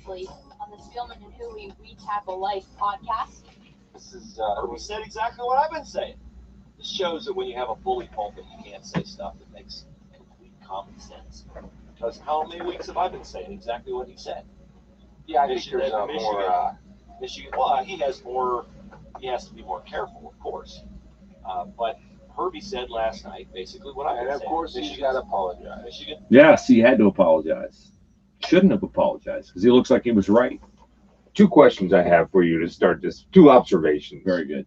previously on the Spielman and Hooley We Tackle Life podcast. This is we said exactly what I've been saying. This shows that when you have a bully pulpit, you can't say stuff that makes complete common sense. Because how many weeks have I been saying exactly what he said? Yeah, I think there's more. Michigan. Well, he has more. He has to be more careful, of course. But Herbie said last night basically what I said. And of course, he's got to apologize. Michigan. Yes, he had to apologize. Shouldn't have apologized because he looks like he was right. Two questions I have for you to start this. Two observations. Very good.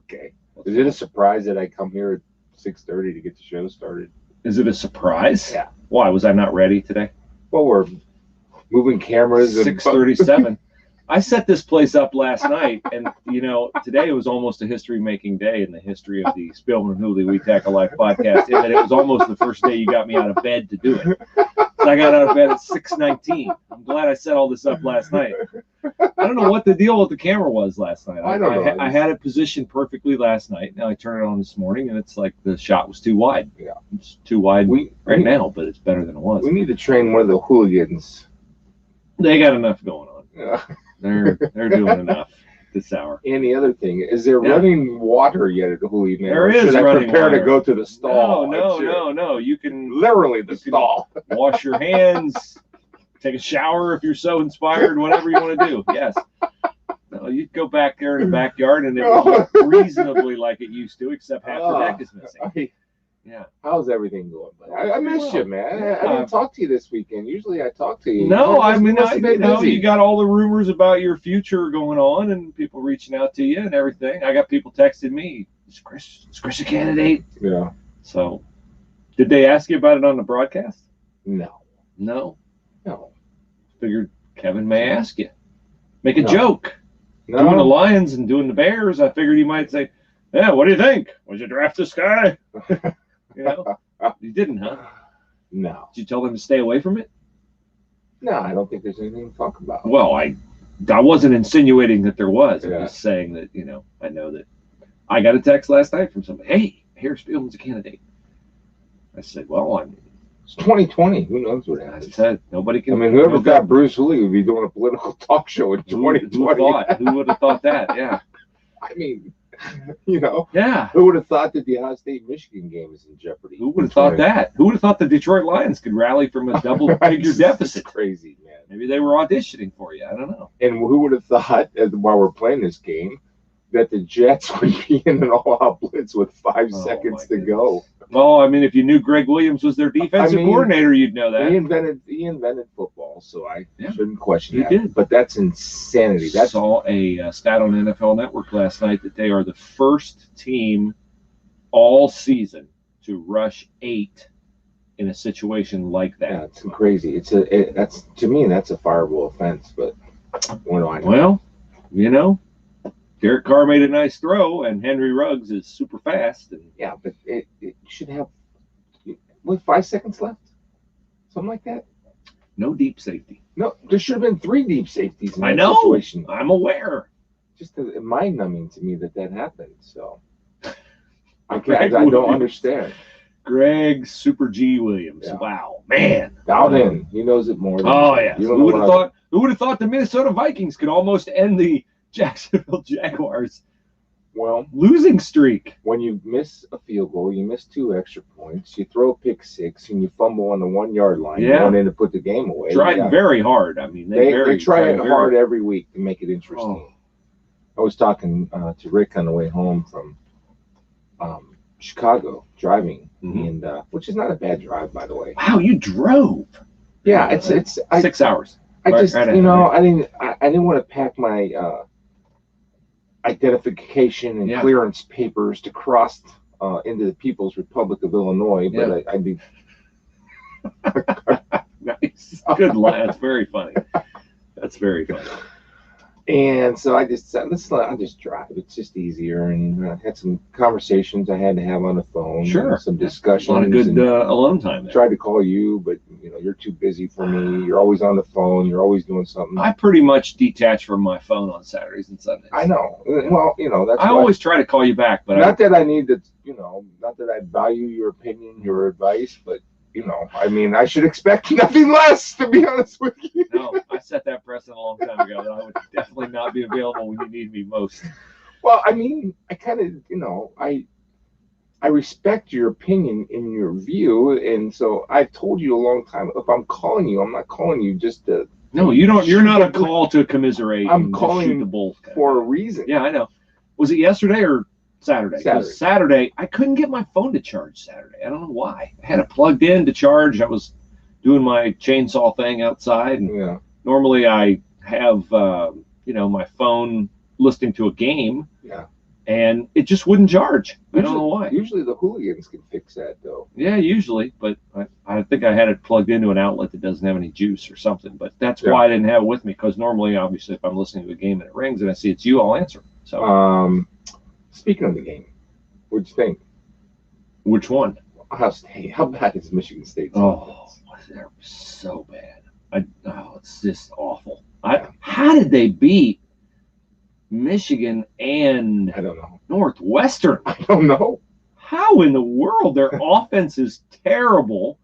Okay. Is it a surprise that I come here at 6:30 to get the show started? Is it a surprise? Yeah. Why? Was I not ready today? Well, we're moving cameras. 6:37. I set this place up last night, and, today was almost a history-making day in the history of the Spielman and Hooley We Tackle Life podcast, in that it was almost the first day you got me out of bed to do it. So I got out of bed at 6:19. I'm glad I set all this up last night. I don't know what the deal with the camera was last night. I don't know. I had it positioned perfectly last night. Now I turn it on this morning, and it's like the shot was too wide. Yeah. It's too wide now, but it's better than it was. We need to train one of the hooligans. They got enough going on. Yeah. They're doing enough this hour. And the other thing, is there running water yet at the Hooley, man? There is should I running prepare water. to go to the stall? No. You can Literally the stall. wash your hands, take a shower if you're so inspired, whatever you want to do. Yes. No, you go back there in the backyard and it will look reasonably like it used to, except half the deck is missing. Yeah. How's everything going? I missed you, man. I didn't talk to you this weekend. Usually I talk to you. No, I mean, busy. you got all the rumors about your future going on and people reaching out to you and everything. I got people texting me, is Chris a candidate? Yeah. So, did they ask you about it on the broadcast? No. Figured Kevin may ask you. Make a joke. No. Doing the Lions and doing the Bears, I figured he might say, yeah, what do you think? Would you draft this guy? You didn't, huh? No. Did you tell them to stay away from it? No, I don't think there's anything to talk about. Well, I wasn't insinuating that there was. I'm Yeah. just saying that, I know that I got a text last night from somebody, hey, Harris Spielman's a candidate. I said, well, It's 2020. Who knows what I happens? said, nobody can. Whoever thought Bruce Hooley would be doing a political talk show in 2020? Who would have thought that? Yeah. I mean, Yeah. who would have thought that the Ohio State-Michigan game is in jeopardy? Who would have thought that? Who would have thought the Detroit Lions could rally from a double-figure deficit? It's crazy, man. Maybe they were auditioning for you. I don't know. And who would have thought, while we're playing this game, that the Jets would be in an all-out blitz with 5 seconds to go? Well, I mean, if you knew Greg Williams was their defensive coordinator, you'd know that. He invented football, so I shouldn't question that. He did. But that's insanity. I saw a stat on NFL Network last night that they are the first team all season to rush 8 in a situation like that. Yeah, it's crazy. That's to me, that's a fireable offense. But what do I know? Well, Derek Carr made a nice throw, and Henry Ruggs is super fast. And yeah, but it should have with 5 seconds left, something like that. No deep safety. No, there should have been 3 deep safeties in I that know. situation. I'm aware. Just mind-numbing to me that happened. So I Greg don't Williams. understand. Greg Super G Williams. Yeah. Wow, man. Dialed in. He knows it more. Yeah. You Who would have thought the Minnesota Vikings could almost end the Jacksonville Jaguars Well, losing streak? when you miss a field goal, you miss 2 extra points, you throw a pick 6, and you fumble on the 1-yard line, going in to put the game away. Trying very hard. I mean, they try hard every week to make it interesting. I was talking to Rick on the way home from Chicago, driving, and which is not a bad drive, by the way. Wow, you drove? Yeah, it's 6 hours. I just I didn't want to pack my identification and clearance papers to cross into the People's Republic of Illinois, but I'd be nice. Good line. That's very funny. That's very funny. And so I just said, I'll just drive. It's just easier. And I had some conversations I had to have on the phone. Sure. Some discussions. A lot of good alone time there. Tried to call you, but you're too busy for me. You're always on the phone. You're always doing something. I pretty much detach from my phone on Saturdays and Sundays. I know. Well, that's I always try to call you back, but not that I need to, not that I value your opinion, your advice, but I mean, I should expect nothing less, to be honest with you. No, I set that precedent a long time ago that I would definitely not be available when you need me most. Well, I mean, I kind of, I respect your opinion and your view, and so I told you a long time. If I'm calling you, I'm not calling you just to. No, you don't. You're not a call to commiserate. I'm and calling shoot the bull for a reason. Yeah, I know. Was it yesterday or Saturday? Saturday, I couldn't get my phone to charge Saturday. I don't know why. I had it plugged in to charge. I was doing my chainsaw thing outside, and normally I have my phone listening to a game. Yeah. And it just wouldn't charge. I don't know why. Usually the hooligans can fix that, though. Yeah, usually. But I think I had it plugged into an outlet that doesn't have any juice or something. But that's why I didn't have it with me, because normally, obviously, if I'm listening to a game and it rings and I see it's you, I'll answer. So, speaking of the game, what'd you think? Which one? Ohio State. How bad is Michigan State? Oh, they're so bad. It's just awful. How did they beat Michigan and I don't know. Northwestern? I don't know. How in the world? Their offense is terrible.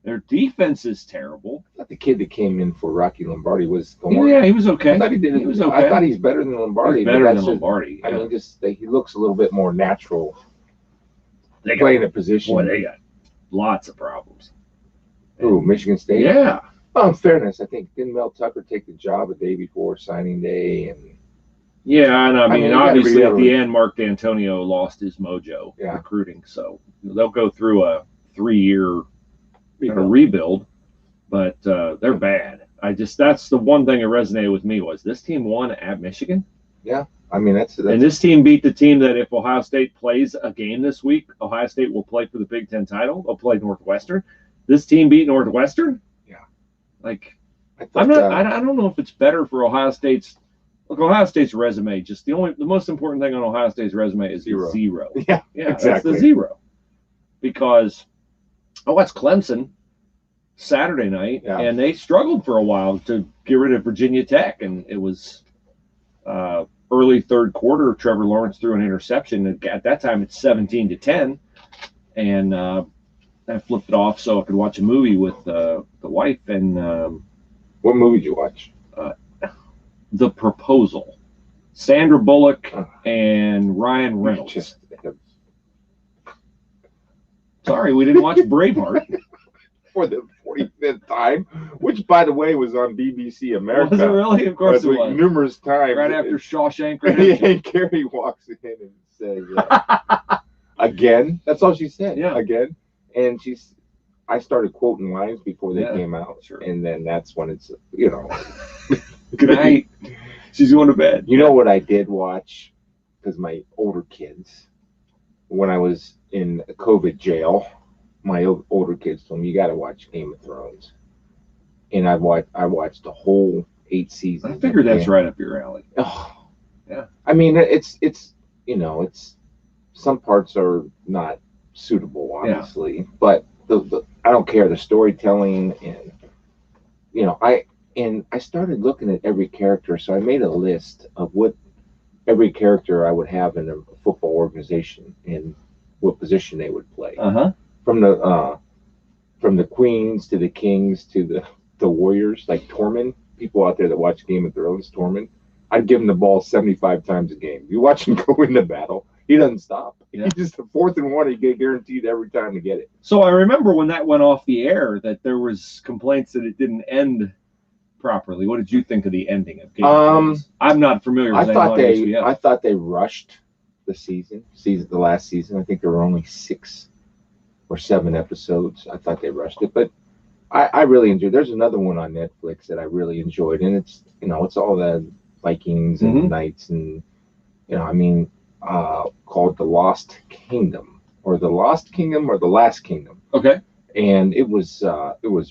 Their defense is terrible. I thought the kid that came in for Rocky Lombardi was Yeah, he was okay. I thought he was okay. I thought he's better than Lombardi. He's better than Lombardi. I mean, he looks a little bit more natural. They playing a position. Boy, they got lots of problems. Ooh, Michigan State? Yeah. Well, in fairness, I think didn't Mel Tucker take the job a day before signing day? And yeah, and I mean obviously at the end, Mark D'Antonio lost his mojo recruiting, so they'll go through a 3-year rebuild, but they're bad. That's the one thing that resonated with me was this team won at Michigan. Yeah, I mean that's and this team beat the team that if Ohio State plays a game this week, Ohio State will play for the Big Ten title. They'll play Northwestern. This team beat Northwestern. Yeah, like I don't know if it's better for Ohio State's. Look, Ohio State's resume, just the most important thing on Ohio State's resume is zero. Yeah, exactly. That's the zero. Because, that's Clemson Saturday night, and they struggled for a while to get rid of Virginia Tech, and it was early third quarter. Trevor Lawrence threw an interception. At that time, it's 17-10, and I flipped it off so I could watch a movie with the wife. And what movie did you watch? The Proposal. Sandra Bullock and Ryan Reynolds. Sorry, we didn't watch Braveheart. For the 45th time, which, by the way, was on BBC America. Was it really? Of course it was. Numerous times. Right after Shawshank Redemption. And Carrie walks in and says, again? That's all she said. Yeah. Again. And I started quoting lines before they came out. Sure. And then that's when it's, Good night. She's going to bed. You know what I did watch? Because my older kids, when I was in COVID jail, my older kids told me, you got to watch Game of Thrones. And I watched the whole 8 seasons. I figured that's right up your alley. Oh, yeah. I mean, it's some parts are not suitable, obviously, but I don't care, the storytelling, and I started looking at every character, so I made a list of what every character I would have in a football organization and what position they would play. From the Queens to the Kings to the Warriors, like Tormund. People out there that watch Game of Thrones, Tormund, I'd give him the ball 75 times a game. You watch him go into battle, he doesn't stop. Yeah. He just, the 4th and 1, he get guaranteed every time to get it. So I remember when that went off the air that there was complaints that it didn't end properly. What did you think of the ending of Game of Thrones? I'm not familiar with that. I thought they rushed the last season. I think there were only 6 or 7 episodes. I thought they rushed it, but I really enjoyed. There's another one on Netflix that I really enjoyed, and it's all the Vikings and Knights, and called The Lost Kingdom, or The Last Kingdom. Okay. And it was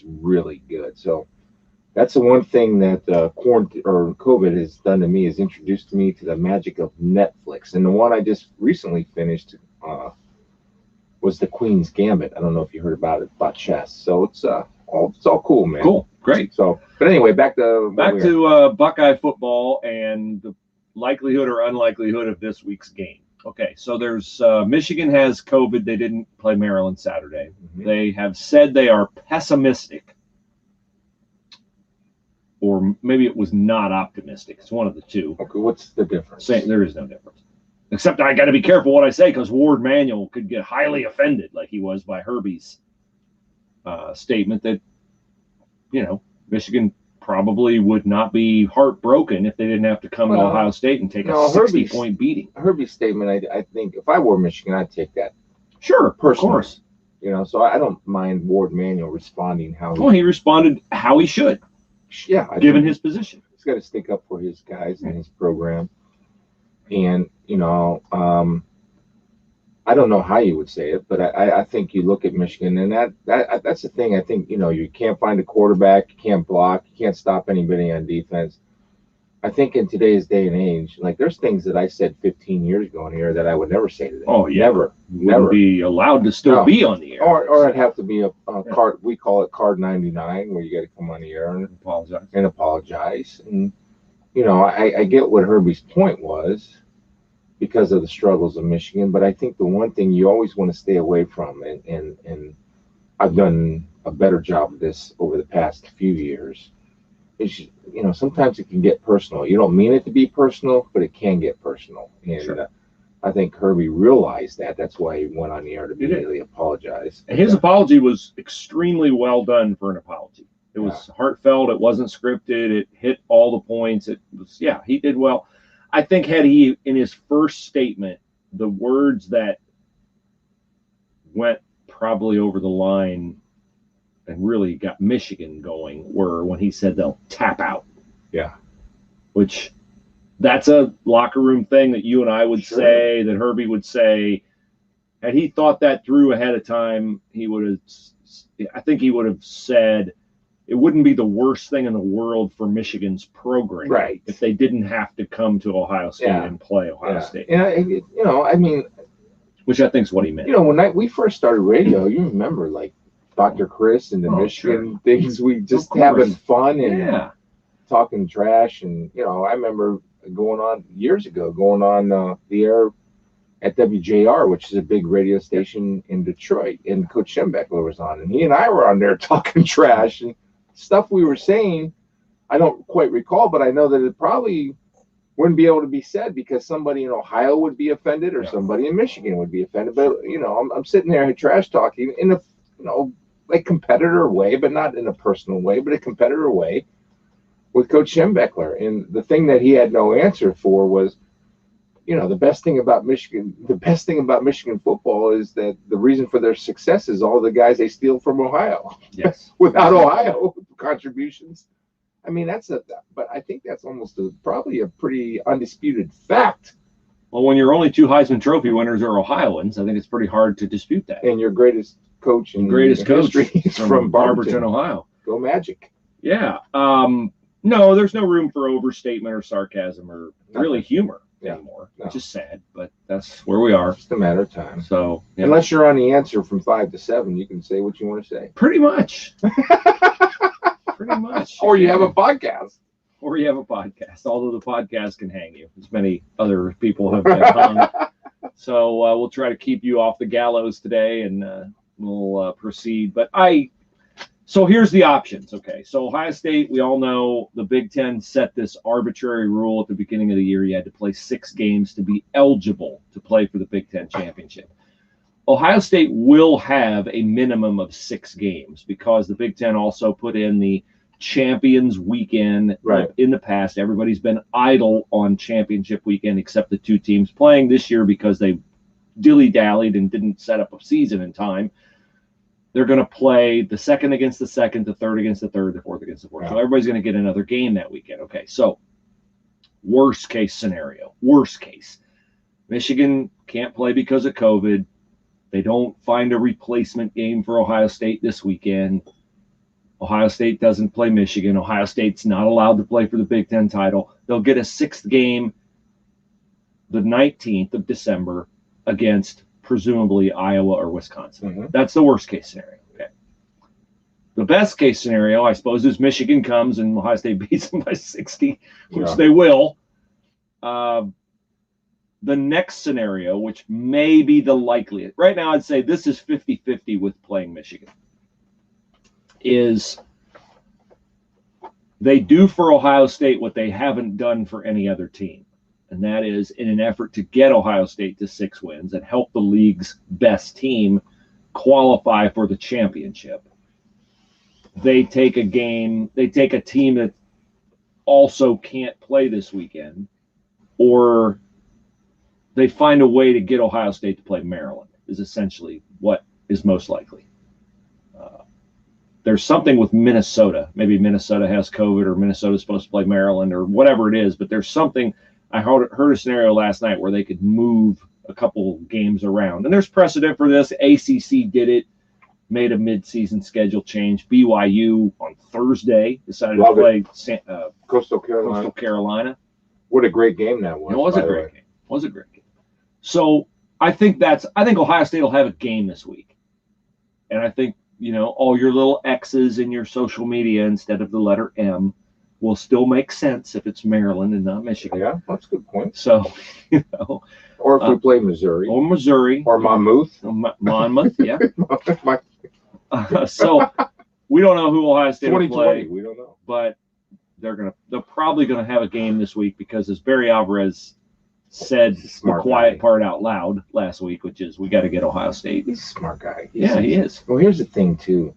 really good. So that's the one thing that quarantine or COVID has done to me, is introduced me to the magic of Netflix. And the one I just recently finished was The Queen's Gambit. I don't know if you heard about it, about chess. So it's all cool, man. Cool, great. So, but anyway, back to Buckeye football and the likelihood or unlikelihood of this week's game. Okay, so there's Michigan has COVID. They didn't play Maryland Saturday. Mhm. They have said they are pessimistic, or maybe it was not optimistic. It's one of the two. Okay, what's the difference? There is no difference. Except I got to be careful what I say because Ward Manuel could get highly offended like he was by Herbie's statement that, Michigan probably would not be heartbroken if they didn't have to come to Ohio State and take a 60-point beating. Herbie's statement, I think if I were Michigan, I'd take that. Sure, personally. Of course. So I don't mind Ward Manuel responding how he responded how he should. Yeah. Given his position. He's got to stick up for his guys and his program. And, I don't know how you would say it, but I think you look at Michigan, and that's the thing. I think, you can't find a quarterback, you can't block, you can't stop anybody on defense. I think in today's day and age, like there's things that I said 15 years ago on the air that I would never say today. Oh, yeah. Never. Wouldn't be allowed to still be on the air. Or it'd have to be a card, we call it card 99, where you got to come on the air and apologize. And, I get what Herbie's point was, because of the struggles of Michigan. But I think the one thing you always want to stay away from, and I've done a better job of this over the past few years, is, sometimes it can get personal. You don't mean it to be personal, but it can get personal. And sure. I think Herbie realized that. That's why he went on the air to immediately apologize. And his apology was extremely well done for an apology. It was heartfelt. It wasn't scripted. It hit all the points. It was, he did well. I think had he, in his first statement, the words that went probably over the line and really got Michigan going were when he said they'll tap out. Yeah. Which, that's a locker room thing that you and I would say, that Herbie would say. Had he thought that through ahead of time, I think he would have said, it wouldn't be the worst thing in the world for Michigan's program, right, if they didn't have to come to Ohio State and play Ohio State. And which I think is what he meant. When we first started radio, you remember, like Dr. Chris and the Michigan things, we just having fun and talking trash, and I remember going on the air at WJR, which is a big radio station in Detroit, and Coach Schembechler was on, and he and I were on there talking trash, and stuff we were saying, I don't quite recall, but I know that it probably wouldn't be able to be said because somebody in Ohio would be offended or somebody in Michigan would be offended. But, I'm sitting there trash talking in a, like competitor way, but not in a personal way, but a competitor way with Coach Schembechler. And the thing that he had no answer for was, the best thing about Michigan football is that the reason for their success is all the guys they steal from Ohio. Yes. Without Ohio contributions. I mean, but I think that's almost probably a pretty undisputed fact. Well, when your only two Heisman Trophy winners are Ohioans, I think it's pretty hard to dispute that. And your greatest coach is from Barberton, Ohio. Go Magic. Yeah. No, there's no room for overstatement or sarcasm or really humor anymore, which is sad, but that's where we are. It's just a matter of time. So, unless you're on the answer from 5 to 7, you can say what you want to say. Pretty much. Pretty much. Or you have a podcast. Although the podcast can hang you, as many other people have been hung. So we'll try to keep you off the gallows today, and we'll proceed. But So here's the options. Okay, so Ohio State, we all know the Big Ten set this arbitrary rule at the beginning of the year. You had to play 6 games to be eligible to play for the Big Ten championship. Ohio State will have a minimum of 6 games because the Big Ten also put in the Champions Weekend. In the past, everybody's been idle on championship weekend except the 2 teams playing this year because they dilly-dallied and didn't set up a season in time. They're going to play the second against the second, the third against the third, the fourth against the fourth. So everybody's going to get another game that weekend. Okay, so worst case scenario. Worst case. Michigan can't play because of COVID. They don't find a replacement game for Ohio State this weekend. Ohio State doesn't play Michigan. Ohio State's not allowed to play for the Big Ten title. They'll get a 6th game the 19th of December against presumably Iowa or Wisconsin. Mm-hmm. That's the worst case scenario. Okay. The best case scenario, I suppose, is Michigan comes and Ohio State beats them by 60, which they will. the next scenario, which may be the likeliest, right now I'd say this is 50-50 with playing Michigan, is they do for Ohio State what they haven't done for any other team. And that is in an effort to get Ohio State to 6 wins and help the league's best team qualify for the championship. They take a team that also can't play this weekend, or they find a way to get Ohio State to play Maryland, is essentially what is most likely. There's something with Minnesota. Maybe Minnesota has COVID, or Minnesota's supposed to play Maryland, or whatever it is, but there's something. I heard a scenario last night where they could move a couple games around. And there's precedent for this. ACC did it, made a midseason schedule change. BYU on Thursday decided to play Coastal Carolina. What a great game that was. It was a great game. It was a great game. So I think Ohio State will have a game this week. And I think, all your little X's in your social media instead of the letter M will still make sense if it's Maryland and not Michigan. Yeah, that's a good point. So, or if we play Missouri. Or Missouri. Or Monmouth. Monmouth, yeah. So we don't know who Ohio State will play. We don't know. But they're probably gonna have a game this week, because as Barry Alvarez said the quiet part out loud last week, which is we got to get Ohio State. He's a smart guy. He is. Well, here's the thing too.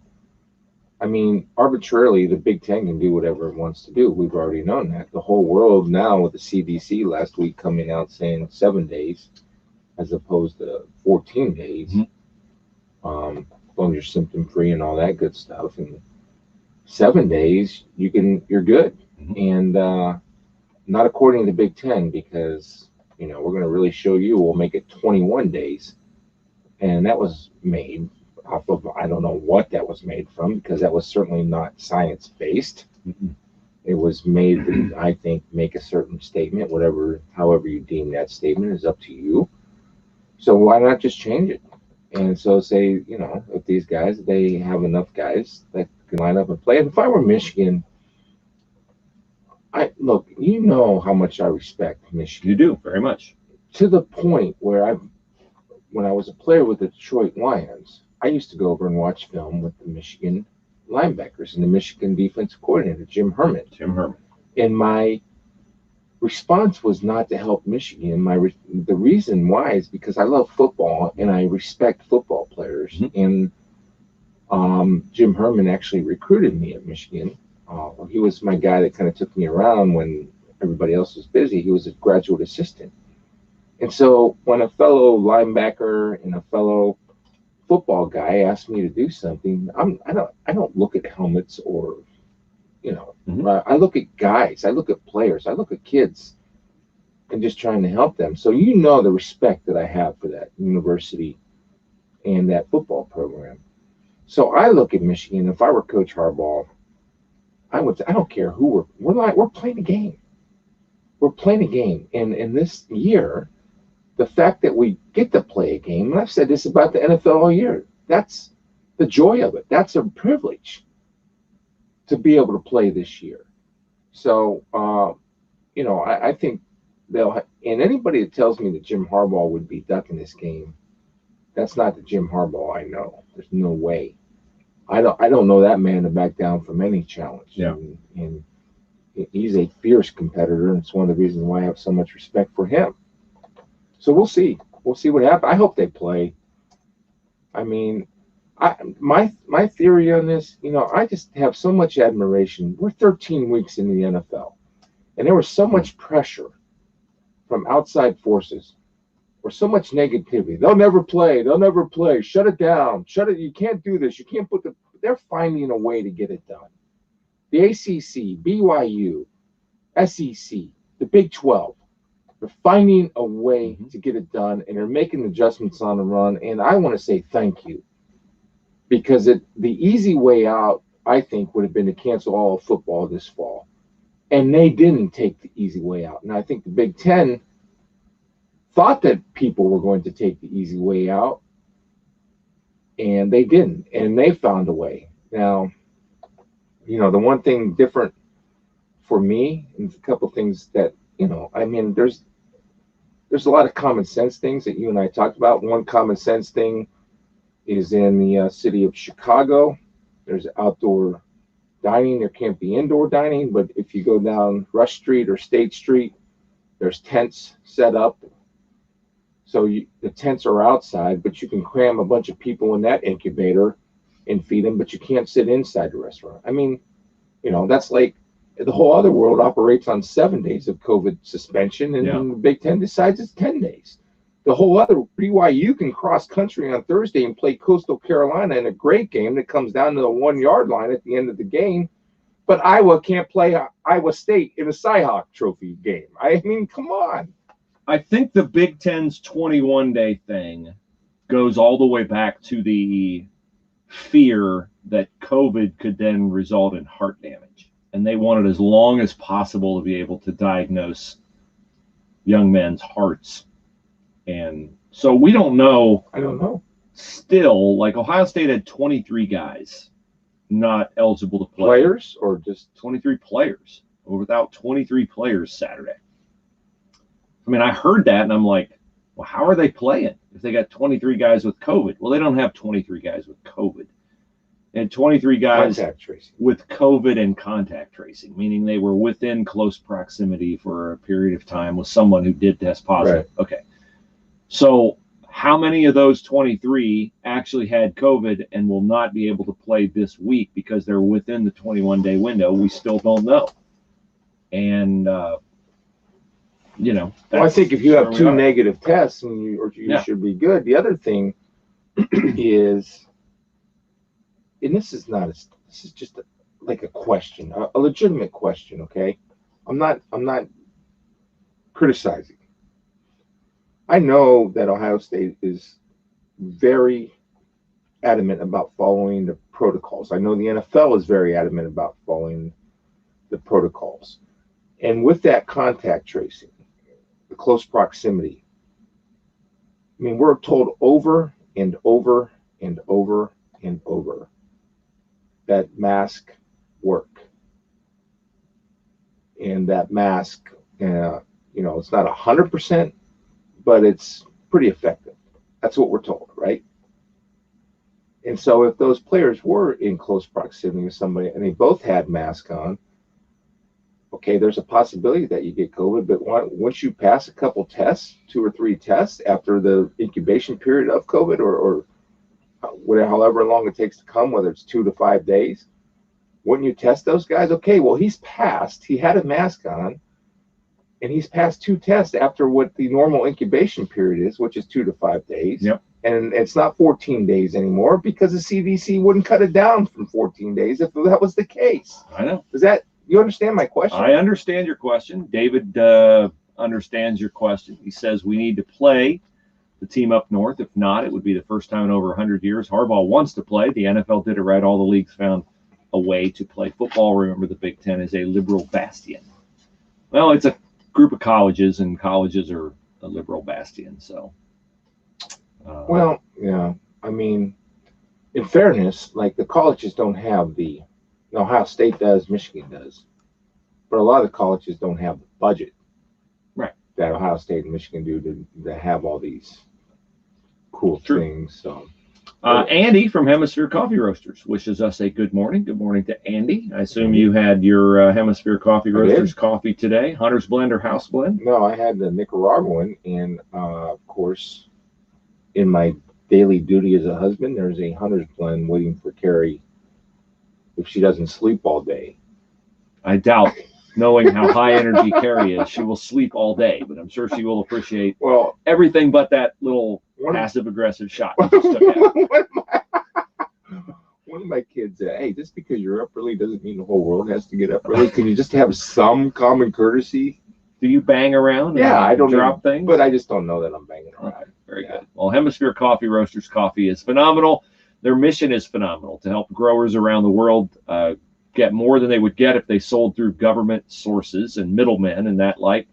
I mean, arbitrarily, the Big Ten can do whatever it wants to do. We've already known that. The whole world now, with the CDC last week coming out saying 7 days as opposed to 14 days, as long as you're symptom free and all that good stuff. And 7 days, you're good. And not according to the Big Ten, because we're going to really show you. We'll make it 21 days, and that was made off of, I don't know what that was made from, because that was certainly not science-based. It was made to, I think, make a certain statement. However you deem that statement is up to you. So why not just change it? And so say, if these guys, they have enough guys that can line up and play. If I were Michigan, look, how much I respect Michigan. You do, very much. To the point where when I was a player with the Detroit Lions, I used to go over and watch film with the Michigan linebackers and the Michigan defensive coordinator, Jim Herman. And my response was not to help Michigan. The reason why is because I love football and I respect football players. And Jim Herman actually recruited me at Michigan. He was my guy that kind of took me around when everybody else was busy. He was a graduate assistant. And so when a fellow linebacker and a fellow football guy asked me to do something, I don't look at helmets or, I look at guys, I look at players, I look at kids and just trying to help them. So the respect that I have for that university and that football program. So I look at Michigan. If I were Coach Harbaugh, I don't care who we're playing a game. We're playing a game. And in this year, the fact that we get to play a game, and I've said this about the NFL all year, that's the joy of it. That's a privilege to be able to play this year. So, I think and anybody that tells me that Jim Harbaugh would be ducking this game, that's not the Jim Harbaugh I know. There's no way. I don't know that man to back down from any challenge. Yeah. And he's a fierce competitor, and it's one of the reasons why I have so much respect for him. So we'll see. We'll see what happens. I hope they play. I mean, my theory on this, I just have so much admiration. We're 13 weeks in the NFL, and there was so much pressure from outside forces, or so much negativity. They'll never play. They'll never play. Shut it down. Shut it. You can't do this. You can't they're finding a way to get it done. The ACC, BYU, SEC, the Big 12, they're finding a way to get it done, and they're making adjustments on the run. And I want to say thank you, because the easy way out, I think, would have been to cancel all of football this fall. And they didn't take the easy way out. And I think the Big Ten thought that people were going to take the easy way out, and they didn't. And they found a way. Now, the one thing different for me, and a couple things that, there's there's a lot of common sense things that you and I talked about. One common sense thing is in the city of Chicago. There's outdoor dining. There can't be indoor dining, but if you go down Rush Street or State Street, there's tents set up. So the tents are outside, but you can cram a bunch of people in that incubator and feed them, but you can't sit inside the restaurant. I mean, that's like the whole other world operates on 7 days of COVID suspension, and the Big Ten decides it's 10 days. The whole other BYU can cross country on Thursday and play Coastal Carolina in a great game that comes down to the 1 yard line at the end of the game. But Iowa can't play Iowa State in a Cy-Hawk Trophy game. I mean, come on. I think the Big Ten's 21-day thing goes all the way back to the fear that COVID could then result in heart damage. And they wanted as long as possible to be able to diagnose young men's hearts. And so we don't know. I don't know. Still, like Ohio State had 23 guys not eligible to play. Players or just 23 players? Or without 23 players Saturday. I mean, I heard that and I'm like, well, how are they playing if they got 23 guys with COVID? Well, they don't have 23 guys with COVID. And 23 guys with COVID and contact tracing, meaning they were within close proximity for a period of time with someone who did test positive. Right. Okay. So how many of those 23 actually had COVID and will not be able to play this week because they're within the 21-day window? We still don't know. And, well, I think if you have 2 negative tests, you should be good. The other thing is, and this is just like a question, a legitimate question. Okay, I'm not criticizing. I know that Ohio State is very adamant about following the protocols. I know the NFL is very adamant about following the protocols, and with that contact tracing, the close proximity. I mean, we're told over and over and over and over that mask work. And that mask, it's not 100%, but it's pretty effective. That's what we're told, right? And so if those players were in close proximity with somebody and they both had masks on, okay, there's a possibility that you get COVID, but once you pass a couple tests, 2 or 3 tests after the incubation period of COVID or whatever, however long it takes to come, whether it's 2 to 5 days, wouldn't you test those guys? Okay, well, he had a mask on, and he's passed 2 tests after what the normal incubation period is, which is 2 to 5 days. Yep. And it's not 14 days anymore because the CDC wouldn't cut it down from 14 days if that was the case. I know. You understand my question? I understand your question. David understands your question. He says we need to play the team up north. If not, it would be the first time in over 100 years. Harbaugh wants to play. The NFL did it right. All the leagues found a way to play football. Remember, the Big Ten is a liberal bastion. Well, it's a group of colleges, and colleges are a liberal bastion. So, well, yeah. I mean, in fairness, like the colleges don't have Ohio State does, Michigan does, but a lot of the colleges don't have the budget, right, that Ohio State and Michigan do to have all these cool things. So, Andy from Hemisphere Coffee Roasters wishes us a good morning. Good morning to Andy. I assume you had your Hemisphere Coffee Roasters coffee today, Hunter's Blend or House Blend? No, I had the Nicaraguan, and of course, in my daily duty as a husband, there's a Hunter's Blend waiting for Carrie if she doesn't sleep all day. I doubt, knowing how high energy Carrie is, she will sleep all day, but I'm sure she will appreciate everything but that little passive aggressive shot you just took out. One of my kids said, hey, just because you're up early doesn't mean the whole world has to get up early. Can you just have some common courtesy? Do you bang around? Yeah, I don't drop things, but I just don't know that I'm banging around. Okay, very good. Well, Hemisphere Coffee Roasters coffee is phenomenal. Their mission is phenomenal, to help growers around the world get more than they would get if they sold through government sources and middlemen and that like.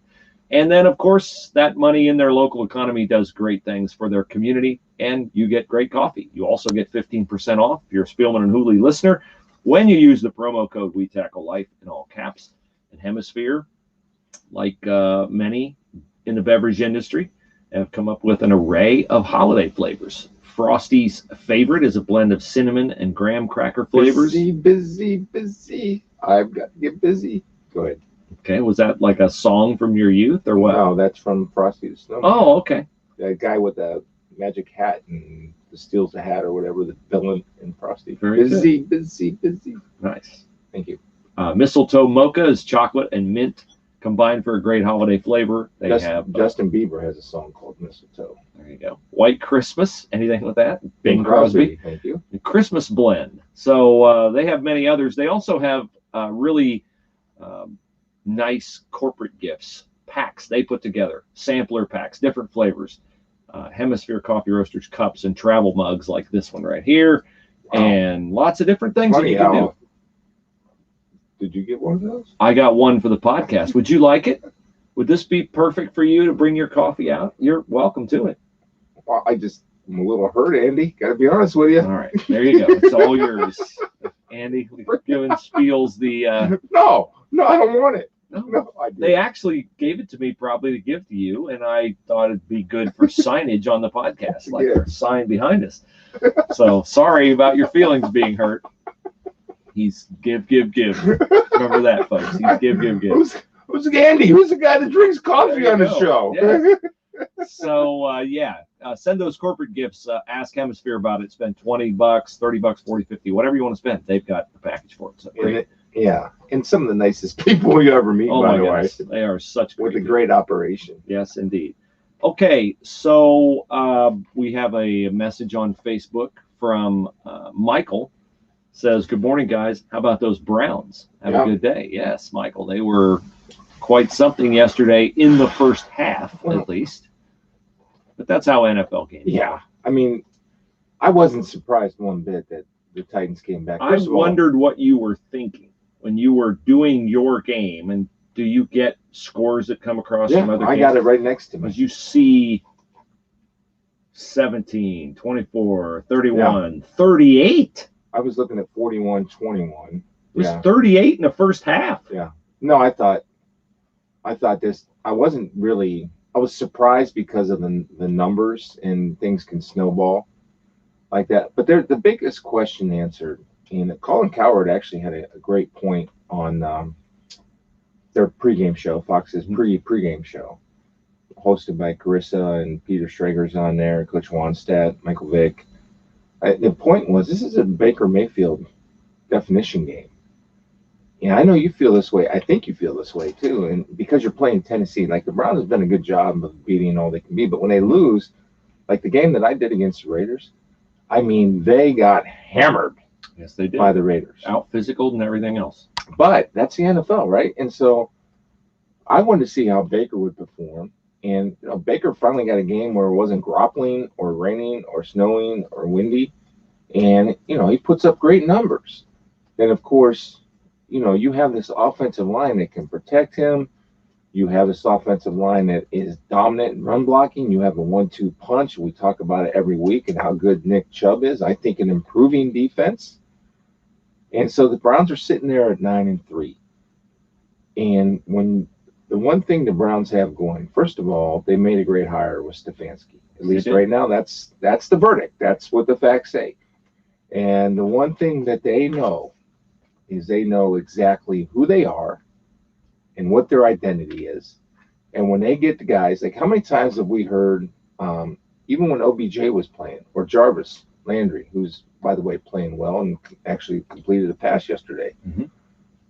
And then, of course, that money in their local economy does great things for their community, and you get great coffee. You also get 15% off if you're a Spielman and Hooley listener when you use the promo code We Tackle Life in all caps. And Hemisphere, like many in the beverage industry have come up with an array of holiday flavors. Frosty's favorite is a blend of cinnamon and graham cracker flavors. Busy. I've got to get busy. Go ahead. Okay, was that like a song from your youth or what? No, that's from Frosty the Snowman. Oh, okay. The guy with the magic hat and steals the hat or whatever, the villain in Frosty. Very busy. Nice. Thank you. Mistletoe mocha is chocolate and mint combined for a great holiday flavor. They have Justin Bieber has a song called Mistletoe. There you go. White Christmas. Anything with that? Bing Crosby. Thank you. The Christmas blend. So they have many others. They also have really nice corporate gifts, packs they put together, sampler packs, different flavors, Hemisphere Coffee Roasters cups and travel mugs like this one right here, and lots of different things that you can do. Did you get one of those? I got one for the podcast. Would you like it? Would this be perfect for you to bring your coffee out? You're welcome to it. Well, I'm a little hurt, Andy. Got to be honest with you. All right, there you go. It's all yours, Andy. We've given Spiels the. No, I don't want it. No, they actually gave it to me probably to give to you, and I thought it'd be good for signage on the podcast, like a sign behind us. So sorry about your feelings being hurt. He's give. Remember that, folks. He's give. Who's Andy? Who's the guy that drinks coffee on the show? Yeah. So, send those corporate gifts. Ask Hemisphere about it. Spend $20, $30, 40, 50, whatever you want to spend. They've got the package for it. So great. And some of the nicest people you ever meet, by the way. They are such with a great operation. Yes, indeed. Okay, so we have a message on Facebook from Michael. Says, good morning, guys. How about those Browns? Have a good day. Yes, Michael. They were quite something yesterday in the first half, at least. But that's how NFL games go. I mean, I wasn't surprised one bit that the Titans came back. I wondered what you were thinking when you were doing your game. And do you get scores that come across from other games? I got it right next to me. As you see 17, 24, 31, 38. I was looking at 41-21. It was 38 in the first half. Yeah. No, I thought this. I was surprised because of the numbers and things can snowball like that. But the biggest question answered, and Colin Cowherd actually had a great point on their pregame show, Fox's pregame show, hosted by Carissa and Peter Schrager's on there, Coach Wanstadt, Michael Vick. The point was, this is a Baker Mayfield definition game. Yeah, I know you feel this way. I think you feel this way too. And because you're playing Tennessee, like the Browns have done a good job of beating all they can be. But when they lose, like the game that I did against the Raiders, I mean, they got hammered. Yes, they did. By the Raiders. Out physicaled and everything else. But that's the NFL, right? And so I wanted to see how Baker would perform. And Baker finally got a game where it wasn't grappling or raining or snowing or windy. And, he puts up great numbers. Then, of course, you have this offensive line that can protect him. You have this offensive line that is dominant in run blocking. You have a 1-2 punch. We talk about it every week and how good Nick Chubb is. I think an improving defense. And so the Browns are sitting there at 9-3. And when the one thing the Browns have going, first of all, they made a great hire with Stefanski. At least right now, that's the verdict. That's what the facts say. And the one thing that they know is they know exactly who they are and what their identity is. And when they get the guys, like how many times have we heard, even when OBJ was playing, or Jarvis Landry, who's, by the way, playing well and actually completed a pass yesterday. Mm-hmm.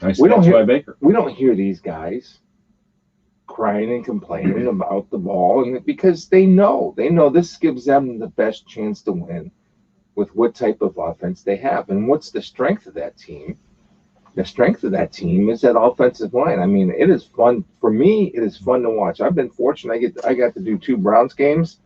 Nice catch by Baker. We don't hear these guys crying and complaining about the ball, and because they know this gives them the best chance to win with what type of offense they have. And what's the strength of that team? The strength of that team is that offensive line. I mean, it is fun. For me, it is fun to watch. I've been fortunate. I got to do 2 Browns games,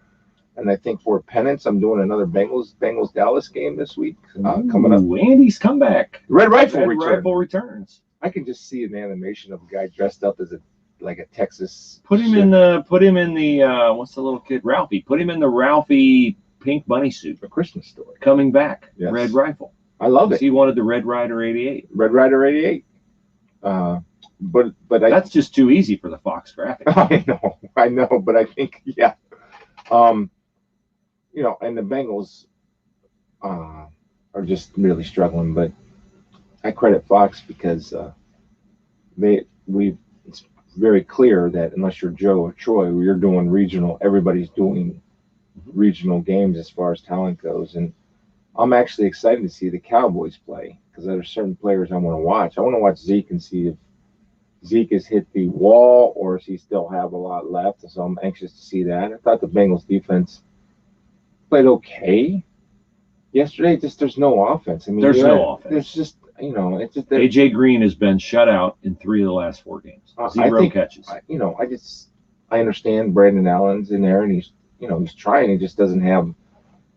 and I think for penance, I'm doing another Bengals Dallas game this week coming up. Andy's comeback. Red Rifle returns. I can just see an animation of a guy dressed up as a Texas. Put him in the what's the little kid? Ralphie. Put him in the Ralphie pink bunny suit. A Christmas Story. Coming back. Yes. Red Rifle. I love it. He wanted the Red Rider 88. Red Rider 88. but That's just too easy for the Fox graphic. I know, but I think and the Bengals are just really struggling. But I credit Fox because it's very clear that unless you're Joe or Troy, you're doing regional. Everybody's doing regional games as far as talent goes, and I'm actually excited to see the Cowboys play because there are certain players I want to watch. I want to watch Zeke and see if Zeke has hit the wall or does he still have a lot left. So I'm anxious to see that. I thought the Bengals defense played okay yesterday. Just there's no offense. I mean, there's no offense. There's just it's just AJ Green has been shut out in 3 of the last 4 games. 0 catches. I understand Brandon Allen's in there and he's trying. He just doesn't have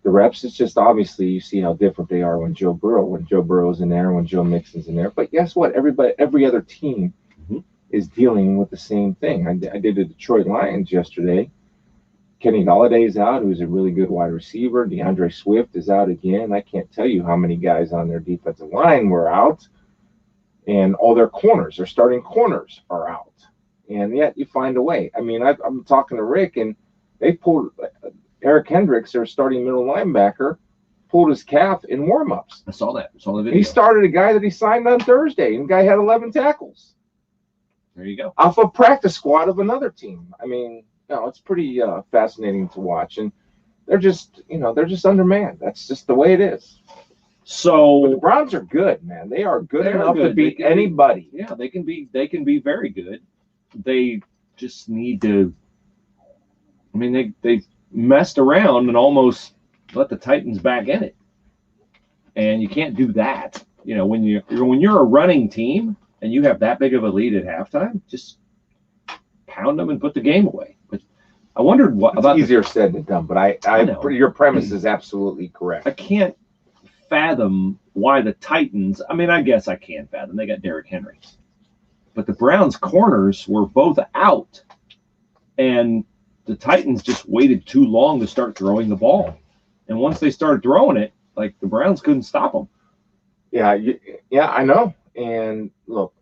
the reps. It's just obviously you see how different they are when Joe Burrow's in there, when Joe Mixon's in there. But guess what? Every other team is dealing with the same thing. I did the Detroit Lions yesterday. Kenny Galladay's out, who's a really good wide receiver. DeAndre Swift is out again. I can't tell you how many guys on their defensive line were out. And all their starting corners are out. And yet you find a way. I mean, I'm talking to Rick, and they pulled Eric Hendricks, their starting middle linebacker, pulled his calf in warm-ups. I saw that. I saw the video. He started a guy that he signed on Thursday, and the guy had 11 tackles. There you go. Off a practice squad of another team. I mean, it's pretty fascinating to watch, and they're just undermanned. That's just the way it is. So but the Browns are good, man. They are good enough to beat anybody. They can be very good. They just need to. I mean, they messed around and almost let the Titans back in it, and you can't do that. When you're a running team and you have that big of a lead at halftime, just pound them and put the game away. But I wondered about easier said than done. But I know. Your premise is absolutely correct. I can't fathom why the Titans. I mean, I guess I can fathom. They got Derrick Henry, but the Browns' corners were both out, and the Titans just waited too long to start throwing the ball. And once they started throwing it, like the Browns couldn't stop them. Yeah, I know. And look,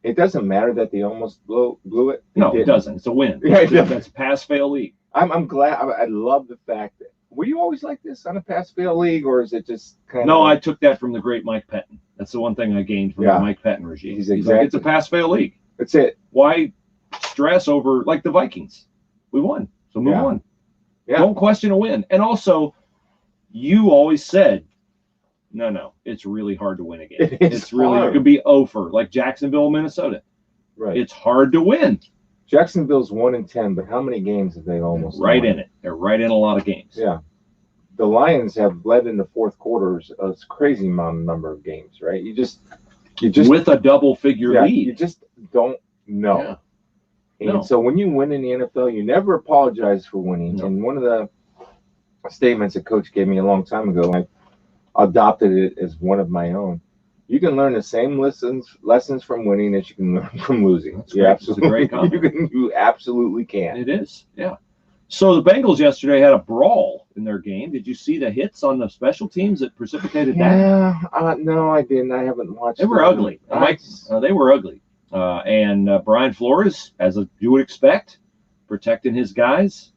it doesn't matter that they almost blew it. No, it doesn't. It's a win. Yeah, that's a pass-fail league. I'm glad. I love the fact that. Were you always like this on a pass-fail league, or is it just kind of? No, I took that from the great Mike Pettin. That's the one thing I gained from the Mike Pettin regime. He's like, it's a pass-fail league. That's it. Why stress over like the Vikings? We won, so move on. Yeah. Don't question a win. And also, you always said, no, it's really hard to win a game. It's really hard. It could be over, like Jacksonville, Minnesota. Right. It's hard to win. Jacksonville's 1-10, but how many games have they almost won? In it? They're right in a lot of games. Yeah. The Lions have led in the fourth quarters a crazy number of games, right? You just with a double-figure lead. You just don't know. Yeah. And so when you win in the NFL, you never apologize for winning. No. And one of the statements that Coach gave me a long time ago, I adopted it as one of my own. You can learn the same lessons from winning as you can learn from losing. Absolutely, you absolutely can. It is, yeah. So the Bengals yesterday had a brawl in their game. Did you see the hits on the special teams that precipitated that? Yeah, no, I didn't. I haven't watched. They were ugly. They were ugly. And Brian Flores, as you would expect, protecting his guys.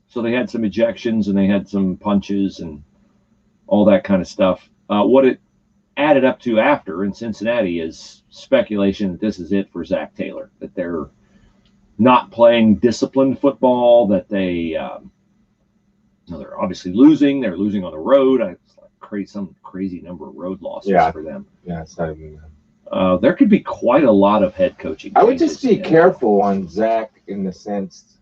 So they had some ejections and they had some punches and all that kind of stuff. What it added up to after in Cincinnati is speculation that this is it for Zach Taylor, that they're not playing disciplined football, that they're obviously losing. They're losing on the road. It's like some crazy number of road losses for them. Yeah, it's not even. There could be quite a lot of head coaching. I would just be careful on Zach in the sense.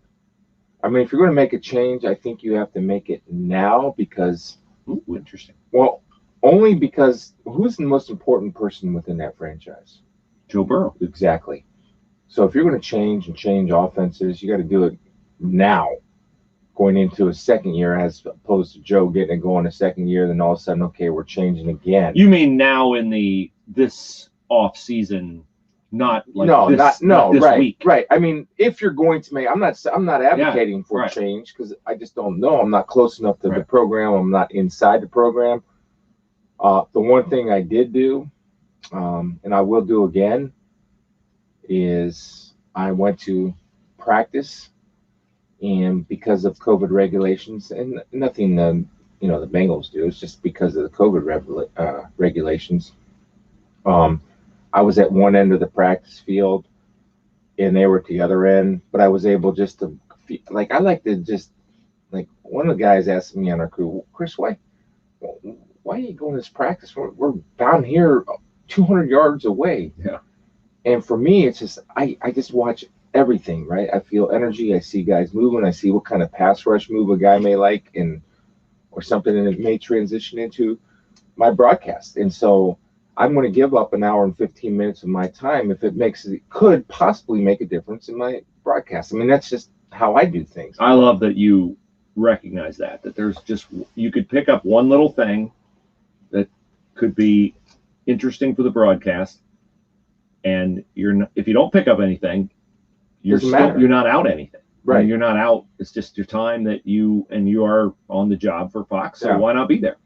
I mean, if you're going to make a change, I think you have to make it now because. Ooh, interesting. Well, only because who's the most important person within that franchise? Joe Burrow. Exactly. So if you're going to change offenses, you got to do it now, going into a second year, as opposed to Joe getting it going a second year, then all of a sudden, okay, we're changing again. You mean now in this off season, not like this week. Right. I mean, if you're going to make, I'm not advocating for a change because I just don't know. I'm not close enough to the program. I'm not inside the program. The one thing I did do, and I will do again, is I went to practice, and because of COVID regulations, and nothing the Bengals do, it's just because of the COVID regulations. I was at one end of the practice field, and they were at the other end, but I was able just to like I like to just like one of the guys asked me on our crew, Chris, why are you going to this practice? We're down here 200 yards away. Yeah. And for me, it's just I just watch everything, right? I feel energy. I see guys moving. I see what kind of pass rush move a guy may like, or something that it may transition into my broadcast. And so I'm going to give up an hour and 15 minutes of my time if it could possibly make a difference in my broadcast. I mean, that's just how I do things. I love that you recognize that there's just, you could pick up one little thing that could be interesting for the broadcast, and if you don't pick up anything, you're not out anything. Right. You're not out. It's just your time that you are on the job for Fox. So why not be there?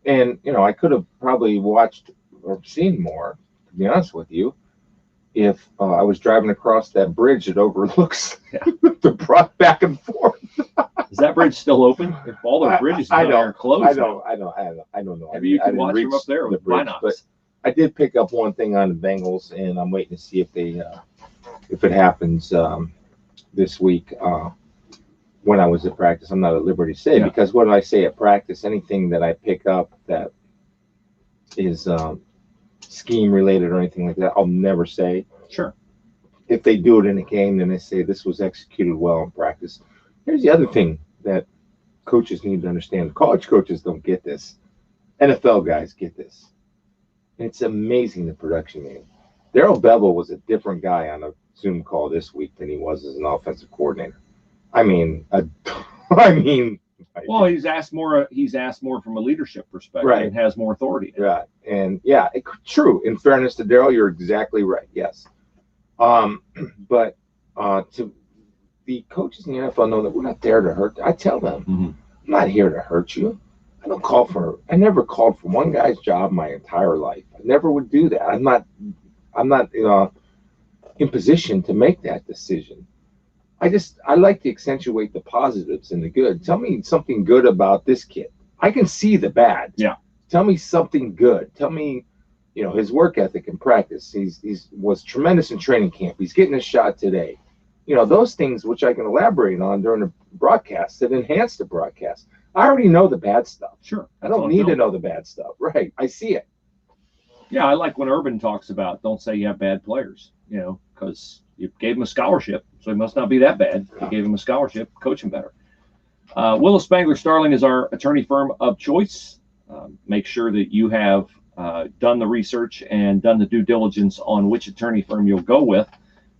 And, I could have probably watched or seen more, to be honest with you, if I was driving across that bridge that overlooks the broad back and forth. Is that bridge still open? If all the bridges are closed, I don't know. Maybe you can watch from up there with binocs. But I did pick up one thing on the Bengals, and I'm waiting to see if it happens this week. When I was at practice, I'm not at liberty to say because when I say at practice, anything that I pick up that is scheme related or anything like that, I'll never say. Sure. If they do it in a game, then they say this was executed well in practice. Here's the other thing that coaches need to understand. College coaches don't get this. NFL guys get this. It's amazing the production meeting. Darrell Bevel was a different guy on a Zoom call this week than he was as an offensive coordinator. Well, he's asked more from a leadership perspective, right, and has more authority. Right. And true. In fairness to Darrell, you're exactly right. Yes. But to the coaches in the NFL know that we're not there to hurt. I tell them, I'm not here to hurt you. I never called for one guy's job my entire life. I never would do that. I'm not in position to make that decision. I like to accentuate the positives and the good. Tell me something good about this kid. I can see the bad. Yeah. Tell me something good. Tell me, his work ethic in practice. He's was tremendous in training camp. He's getting a shot today. Those things which I can elaborate on during the broadcast that enhance the broadcast. I already know the bad stuff. Sure. I don't need to know the bad stuff. Right. I see it. Yeah, I like when Urban talks about don't say you have bad players, because you gave him a scholarship, so he must not be that bad. You gave him a scholarship, coach him better. Willis Spangler Starling is our attorney firm of choice. Make sure that you have done the research and done the due diligence on which attorney firm you'll go with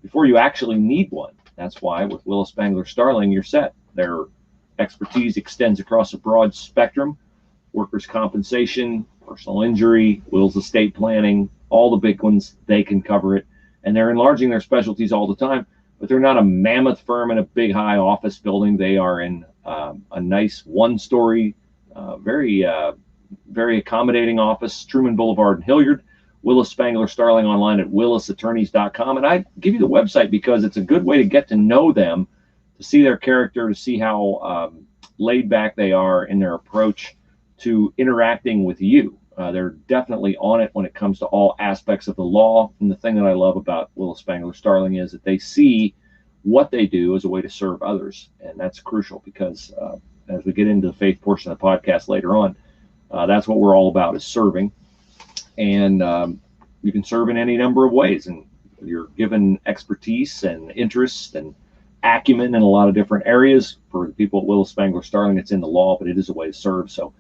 before you actually need one. That's why with Willis Spangler Starling, you're set. Their expertise extends across a broad spectrum: workers' compensation, personal injury, wills, estate planning, all the big ones. They can cover it. And they're enlarging their specialties all the time, but they're not a mammoth firm in a big high office building. They are in a nice one-story, very accommodating office, Truman Boulevard in Hilliard. Willis Spangler Starling online at willisattorneys.com. And I give you the website because it's a good way to get to know them, to see their character, to see how laid back they are in their approach to interacting with you. They're definitely on it when it comes to all aspects of the law. And the thing that I love about Willis Spangler Starling is that they see what they do as a way to serve others. And that's crucial because as we get into the faith portion of the podcast later on, that's what we're all about, is serving. And you can serve in any number of ways. And you're given expertise and interest and acumen in a lot of different areas. For the people at Willis Spangler Starling, it's in the law, but it is a way to serve. So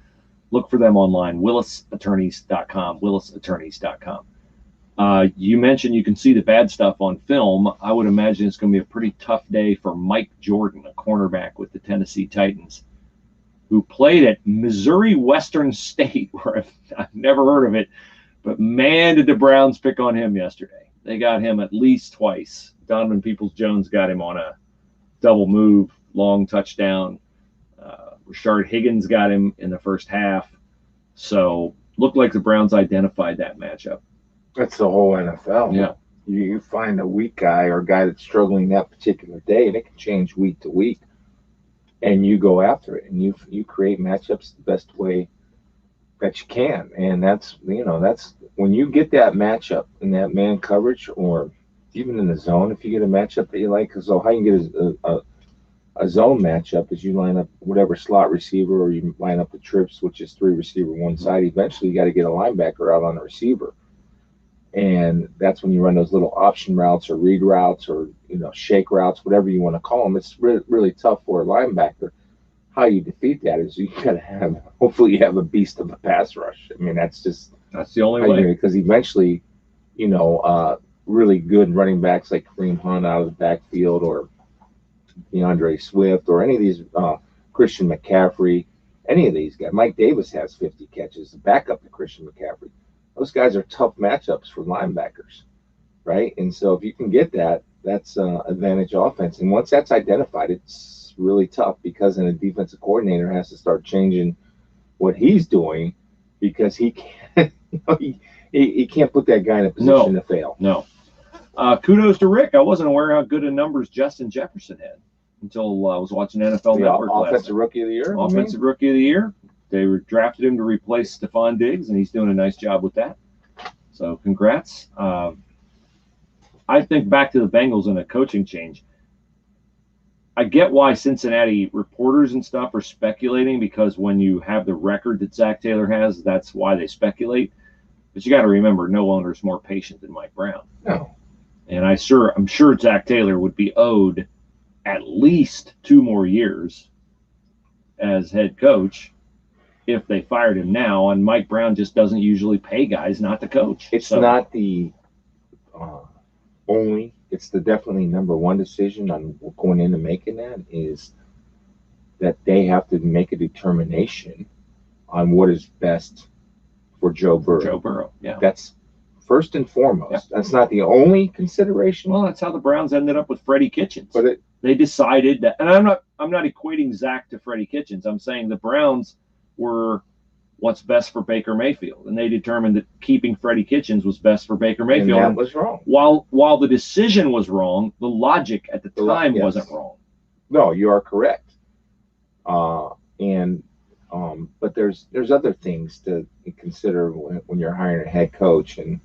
look for them online, willisattorneys.com, willisattorneys.com. You mentioned you can see the bad stuff on film. I would imagine it's going to be a pretty tough day for Mike Jordan, a cornerback with the Tennessee Titans, who played at Missouri Western State, where I've never heard of it, but man, did the Browns pick on him yesterday. They got him at least twice. Donovan Peoples-Jones got him on a double move, long touchdown. Rashard Higgins got him in the first half. So looked like the Browns identified that matchup. That's the whole NFL. Yeah. You find a weak guy or a guy that's struggling that particular day, and it can change week to week. And you go after it, and you create matchups the best way that you can. And that's when you get that matchup in that man coverage, or even in the zone, if you get a matchup that you like. So how you get a zone matchup is you line up whatever slot receiver, or you line up the trips, which is 3 receiver one side. Eventually, you got to get a linebacker out on the receiver, and that's when you run those little option routes or read routes or shake routes, whatever you want to call them. It's really tough for a linebacker. How you defeat that is you got to hopefully you have a beast of a pass rush. I mean, that's the only way, because eventually, really good running backs like Kareem Hunt out of the backfield, or DeAndre Swift, or any of these, Christian McCaffrey, any of these guys. Mike Davis has 50 catches, the backup to Christian McCaffrey. Those guys are tough matchups for linebackers, right? And so if you can get that, that's advantage offense. And once that's identified, it's really tough, because then a defensive coordinator has to start changing what he's doing, because he can't he can't put that guy in a position to fail. No. Kudos to Rick. I wasn't aware how good of numbers Justin Jefferson had until I was watching NFL Network last night. Offensive Rookie of the Year? Offensive Rookie of the Year. They drafted him to replace Stephon Diggs, and he's doing a nice job with that. So congrats. I think back to the Bengals and a coaching change. I get why Cincinnati reporters and stuff are speculating, because when you have the record that Zach Taylor has, that's why they speculate. But you got to remember, no owner is more patient than Mike Brown. No. And I'm sure Zach Taylor would be owed at least 2 more years as head coach if they fired him now. And Mike Brown just doesn't usually pay guys not to coach. It's not the only. It's the definitely number one decision on going into making that, is that they have to make a determination on what is best for Joe Burrow. Yeah. That's first and foremost. Yeah. That's not the only consideration. Well, that's how the Browns ended up with Freddie Kitchens. But they decided that, and I'm not equating Zach to Freddie Kitchens. I'm saying the Browns were what's best for Baker Mayfield, and they determined that keeping Freddie Kitchens was best for Baker Mayfield. And that was wrong. While the decision was wrong, the logic at the time wasn't wrong. No, you are correct. But there's other things to consider when you're hiring a head coach, and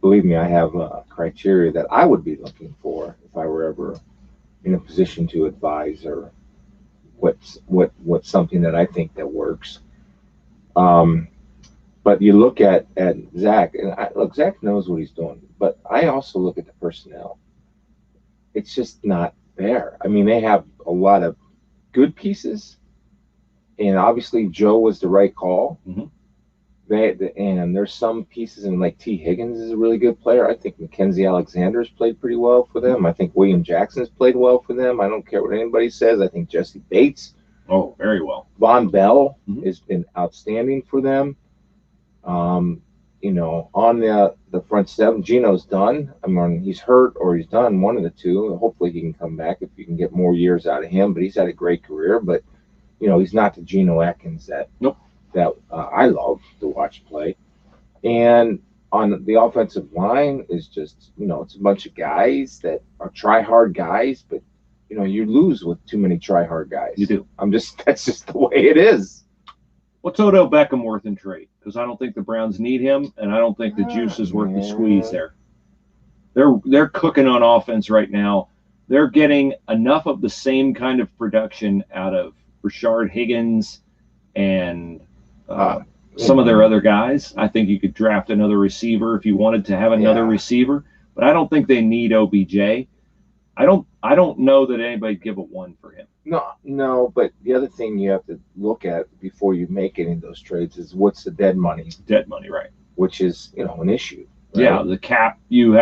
believe me, I have criteria that I would be looking for if I were ever in a position to advise, or what's something that I think that works. But you look at Zach, and Zach knows what he's doing, but I also look at the personnel. It's just not there. I mean, they have a lot of good pieces, and obviously Joe was the right call. Mm-hmm. And there's some pieces, and like T. Higgins is a really good player. I think Mackenzie Alexander's played pretty well for them. I think William Jackson's played well for them. I don't care what anybody says. I think Jesse Bates. Oh, very well. Von Bell has been outstanding for them. On the front seven, Gino's done. I mean, he's hurt or he's done, one of the two. Hopefully he can come back if you can get more years out of him. But he's had a great career. But, he's not the Geno Atkins that I love to watch play. And on the offensive line is just, it's a bunch of guys that are try-hard guys, but, you lose with too many try-hard guys. You do. That's just the way it is. What's Odell Beckham worth in trade? Because I don't think the Browns need him, and I don't think the juice is worth the squeeze there. They're cooking on offense right now. They're getting enough of the same kind of production out of Rashard Higgins and some of their other guys. I think you could draft another receiver if you wanted to have another receiver, but I don't think they need OBJ. I don't know that anybody'd give a 1 for him. No, but the other thing you have to look at before you make any of those trades is what's the dead money. Dead money, right? Which is, an issue. Right? Yeah, the cap, you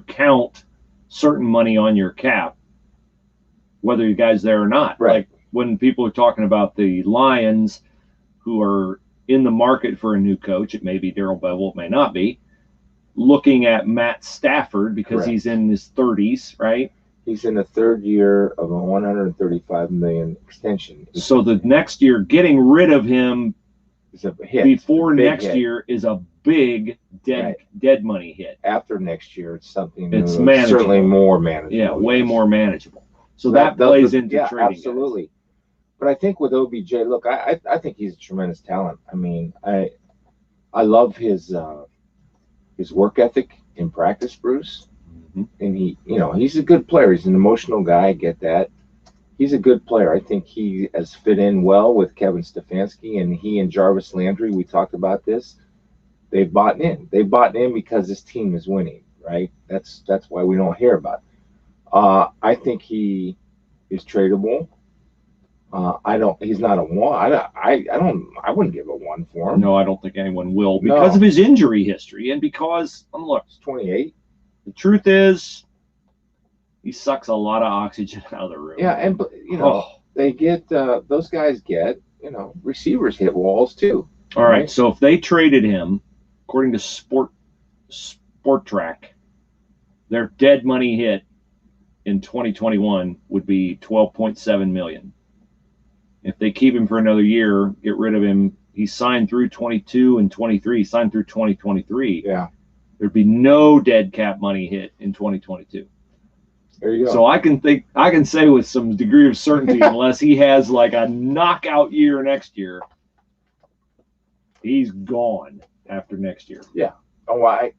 count certain money on your cap, whether you guys there or not. Right. Like when people are talking about the Lions, who are in the market for a new coach, it may be Darrell Bevell, it may not be, looking at Matt Stafford because he's in his 30s, right? He's in the 3rd year of a $135 million extension. So the next year, getting rid of him is a hit. before next year is a big dead money hit. After next year, it's something It's certainly more manageable. Yeah, way more manageable. So that plays into trading. Absolutely. Guys. But I think with OBJ, look, I think he's a tremendous talent. I mean, I love his work ethic in practice, Bruce. Mm-hmm. And he's a good player. He's an emotional guy. I get that. He's a good player. I think he has fit in well with Kevin Stefanski, and he and Jarvis Landry, we talked about this. They've bought in. They bought in because this team is winning, right? That's why we don't hear about it. I think he is tradable. He's not a one. I wouldn't give a one for him. No, I don't think anyone will because of his injury history and because look, he's 28. The truth is, he sucks a lot of oxygen out of the room. Yeah, and they get those guys get receivers hit walls too. All right, so if they traded him, according to Sport Track, their dead money hit in 2021 would be $12.7 million. If they keep him for another year, get rid of him, he's signed through 22 and 23, signed through 2023. Yeah. There'd be no dead cap money hit in 2022. There you go. So I can say with some degree of certainty, unless he has like a knockout year next year, he's gone after next year. Yeah. Oh, I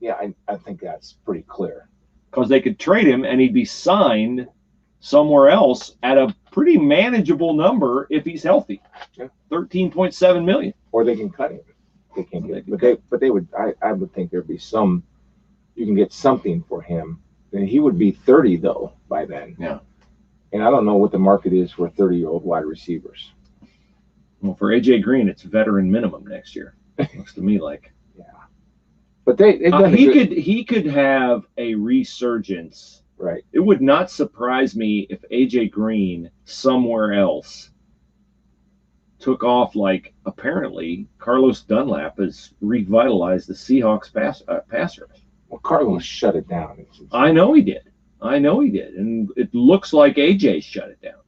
think that's pretty clear. Because they could trade him and he'd be signed somewhere else at a pretty manageable number if he's healthy. Yeah. $13.7 million. Or they can cut him. They can get but they would I would think there'd be some you can get something for him. Then he would be 30 though by then. Yeah. And I don't know what the market is for 30-year-old wide receivers. Well, for AJ Green, it's veteran minimum next year. Looks to me like. Yeah. But he could have a resurgence. Right. It would not surprise me if AJ Green somewhere else took off. Like apparently Carlos Dunlap has revitalized the Seahawks pass rush. Well, Carlos shut it down. I know he did, and it looks like AJ shut it down.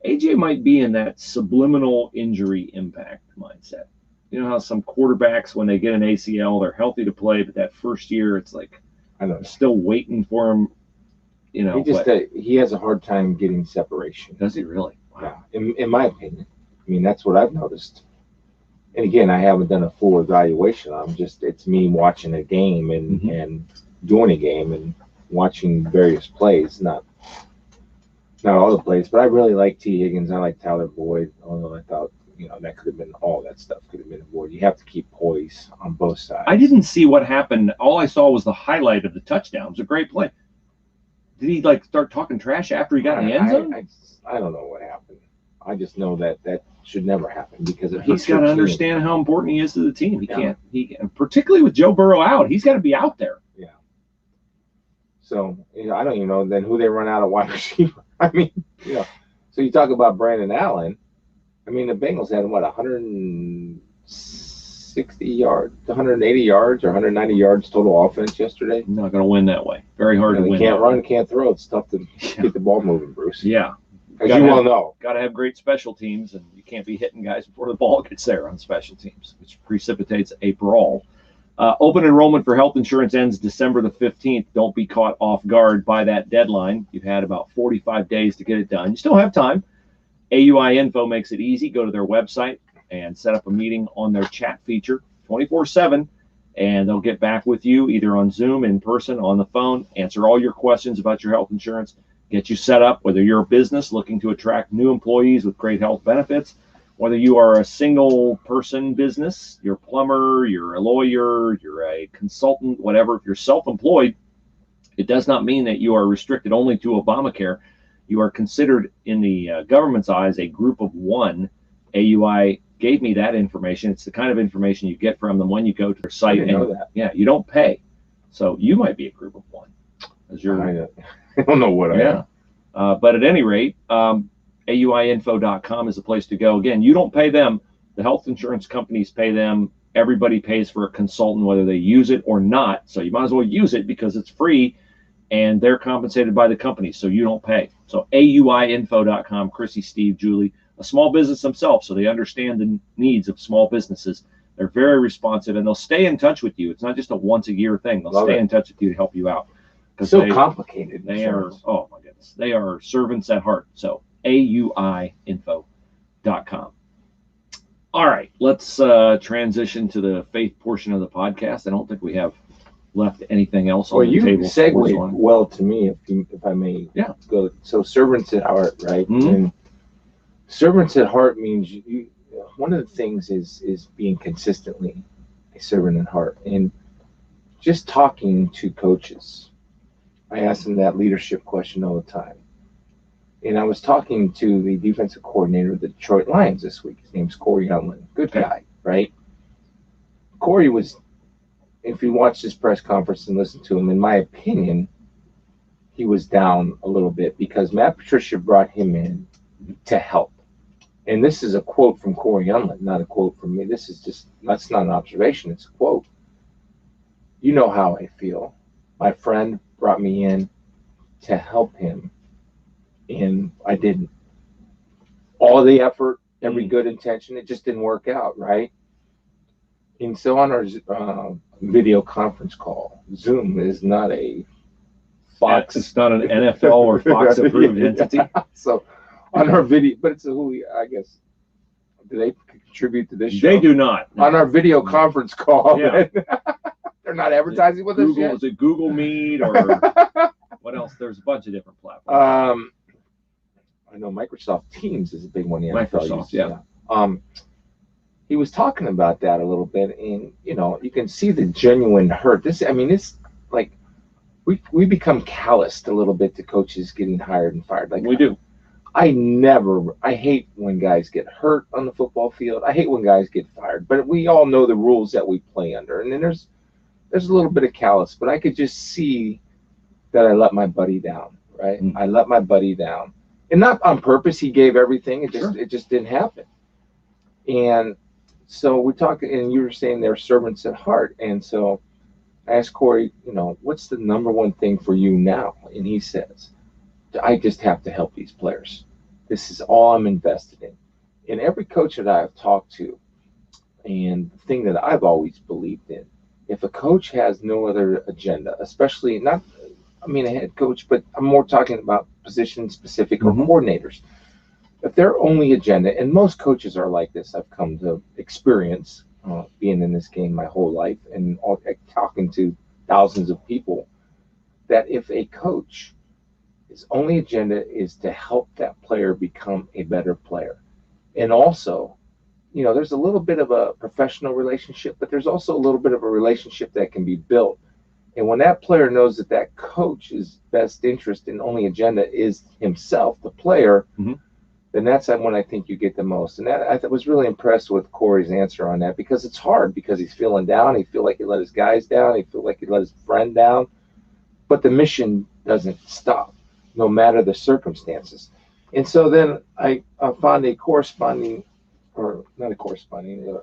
AJ might be in that subliminal injury impact mindset. You know how some quarterbacks, when they get an ACL, they're healthy to play, but that first year, it's like still waiting for him. He has a hard time getting separation. Does he really? Wow. Yeah, in my opinion. I mean, that's what I've noticed. And again, I haven't done a full evaluation. It's me watching a game and doing a game and watching various plays, not all the plays, but I really like T. Higgins. I like Tyler Boyd, although I thought, that could have been all that stuff could have been avoided. You have to keep poise on both sides. I didn't see what happened. All I saw was the highlight of the touchdown. It was a great play. Did he start talking trash after he got in the end zone? I don't know what happened. I just know that should never happen because he's got to understand how important he is to the team. He can't. Particularly with Joe Burrow out, he's got to be out there. Yeah. So I don't even know then who they run out of wide receiver. I mean, So you talk about Brandon Allen. I mean, the Bengals had 160 yards, 180 yards, or 190 yards total offense yesterday. Not going to win that way. Very hard to win. Can't run, can't throw. It's tough to get the ball moving, Bruce. Yeah. As you well know. Got to have great special teams, and you can't be hitting guys before the ball gets there on special teams, which precipitates a brawl. Open enrollment for health insurance ends December the 15th. Don't be caught off guard by that deadline. You've had about 45 days to get it done. You still have time. AUI Info makes it easy. Go to their website and set up a meeting on their chat feature 24/7, and they'll get back with you either on Zoom, in person, on the phone, answer all your questions about your health insurance, get you set up, whether you're a business looking to attract new employees with great health benefits, whether you are a single-person business, you're a plumber, you're a lawyer, you're a consultant, whatever. If you're self-employed, it does not mean that you are restricted only to Obamacare. You are considered in the government's eyes a group of one. AUI gave me that information. It's the kind of information you get from them when you go to their site. I didn't know that. Yeah, you don't pay. So you might be a group of one. I don't know what I am. But at any rate, AUIinfo.com is the place to go. Again, you don't pay them. The health insurance companies pay them. Everybody pays for a consultant, whether they use it or not. So you might as well use it because it's free, and they're compensated by the company, so you don't pay. So AUIinfo.com, Chrissy, Steve, Julie, a small business themselves, so they understand the needs of small businesses. They're very responsive, and they'll stay in touch with you. It's not just a once-a-year thing. They'll stay in touch with you to help you out. So complicated. They are, oh my goodness, they are servants at heart. So auiinfo.com. All right, let's transition to the faith portion of the podcast. I don't think we have left anything else on the table. You segued well to me, if I may. Yeah. Go. So servants at heart, right? Mm-hmm. And servants at heart means you. One of the things is being consistently a servant at heart, and just talking to coaches. I ask them that leadership question all the time. And I was talking to the defensive coordinator of the Detroit Lions this week. His name's Corey Hunlin. Good guy, right? Corey was, if you watch this press conference and listen to him, in my opinion, he was down a little bit because Matt Patricia brought him in to help. And this is a quote from Corey Hunlin, not a quote from me. That's not an observation, it's a quote. You know how I feel. My friend brought me in to help him, and I didn't. All the effort, every good intention, it just didn't work out, right? And so on our video conference call, Zoom is not a Fox. It's not an NFL or Fox approved entity. So on our video, but it's a Hooley, I guess. Do they contribute to this show? They do not. On our video conference call, yeah. They're not advertising with us yet. Is it Google Meet or what else? There's a bunch of different platforms. I know Microsoft Teams is a big one. Microsoft, yeah. He was talking about that a little bit, and you can see the genuine hurt. It's like we become calloused a little bit to coaches getting hired and fired. Like we do. I hate when guys get hurt on the football field. I hate when guys get fired. But we all know the rules that we play under, and then there's a little bit of callous. But I could just see that I let my buddy down. Right? I let my buddy down. And not on purpose. He gave everything. It just didn't happen. And so we talked, and you were saying they're servants at heart. And so I asked Corey, what's the number one thing for you now? And he says, I just have to help these players. This is all I'm invested in. And every coach that I've talked to, and the thing that I've always believed in, if a coach has no other agenda, especially a head coach, but I'm more talking about position specific or coordinators. If their only agenda, and most coaches are like this, I've come to experience being in this game my whole life and talking to thousands of people, that if a coach, his only agenda is to help that player become a better player. And also, there's a little bit of a professional relationship, but there's also a little bit of a relationship that can be built. And when that player knows that coach's best interest and only agenda is himself, the player, then that's when I think you get the most. And I was really impressed with Corey's answer on that, because it's hard, because he's feeling down. He feels like he let his guys down. He feels like he let his friend down. But the mission doesn't stop, no matter the circumstances. And so then I found a corresponding, or not a corresponding,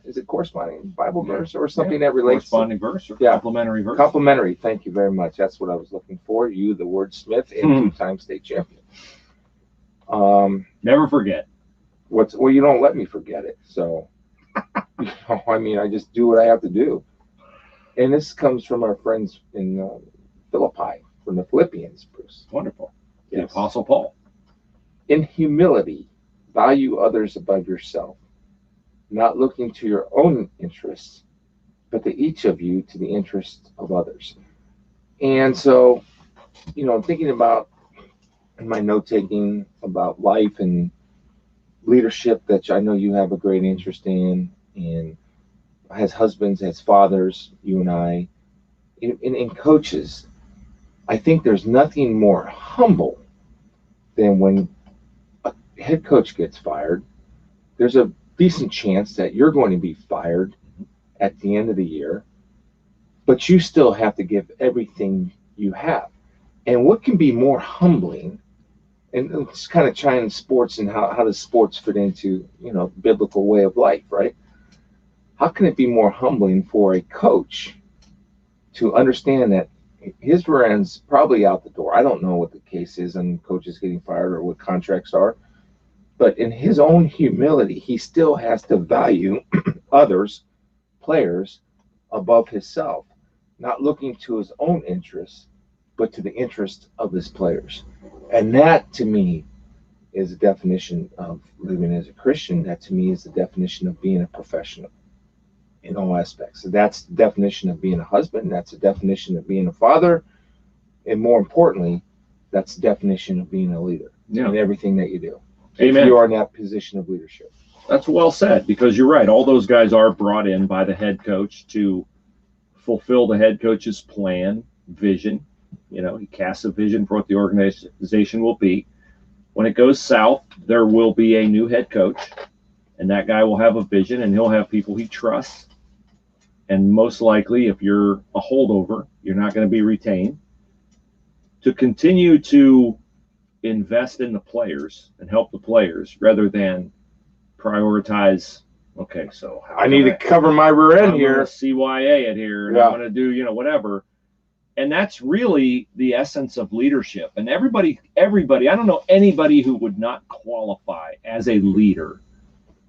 is it corresponding Bible verse or something that relates? Corresponding verse or complementary verse? Complementary, thank you very much. That's what I was looking for. You, the wordsmith, and two-time state champion. Never forget. Well, you don't let me forget it. So, I just do what I have to do. And this comes from our friends in Philippi, from the Philippians, Bruce. Wonderful. Yes. The Apostle Paul. In humility, value others above yourself, not looking to your own interests, but to each of you to the interests of others. And so, thinking about my note-taking about life and leadership, that I know you have a great interest in, and as husbands, as fathers, you and I, in coaches, I think there's nothing more humble than when a head coach gets fired. There's a decent chance that you're going to be fired at the end of the year, but you still have to give everything you have. And what can be more humbling, and it's kind of China sports and how does sports fit into, biblical way of life, right? How can it be more humbling for a coach to understand that his rent's probably out the door? I don't know what the case is on coaches getting fired or what contracts are, but in his own humility, he still has to value others players above himself, not looking to his own interests, but to the interests of his players. And that, to me, is a definition of living as a Christian. That, to me, is the definition of being a professional in all aspects. So that's the definition of being a husband. That's the definition of being a father. And more importantly, that's the definition of being a leader in everything that you do. Amen. If you are in that position of leadership. That's well said, because you're right. All those guys are brought in by the head coach to fulfill the head coach's plan, vision. You know, he casts a vision for what the organization will be. When it goes south, there will be a new head coach, and that guy will have a vision, and he'll have people he trusts. And most likely, if you're a holdover, you're not going to be retained. To continue to invest in the players and help the players rather than prioritize, okay, so I need to cover my rear end here. CYA it here, and I'm going to do, whatever. And that's really the essence of leadership. And everybody, I don't know anybody who would not qualify as a leader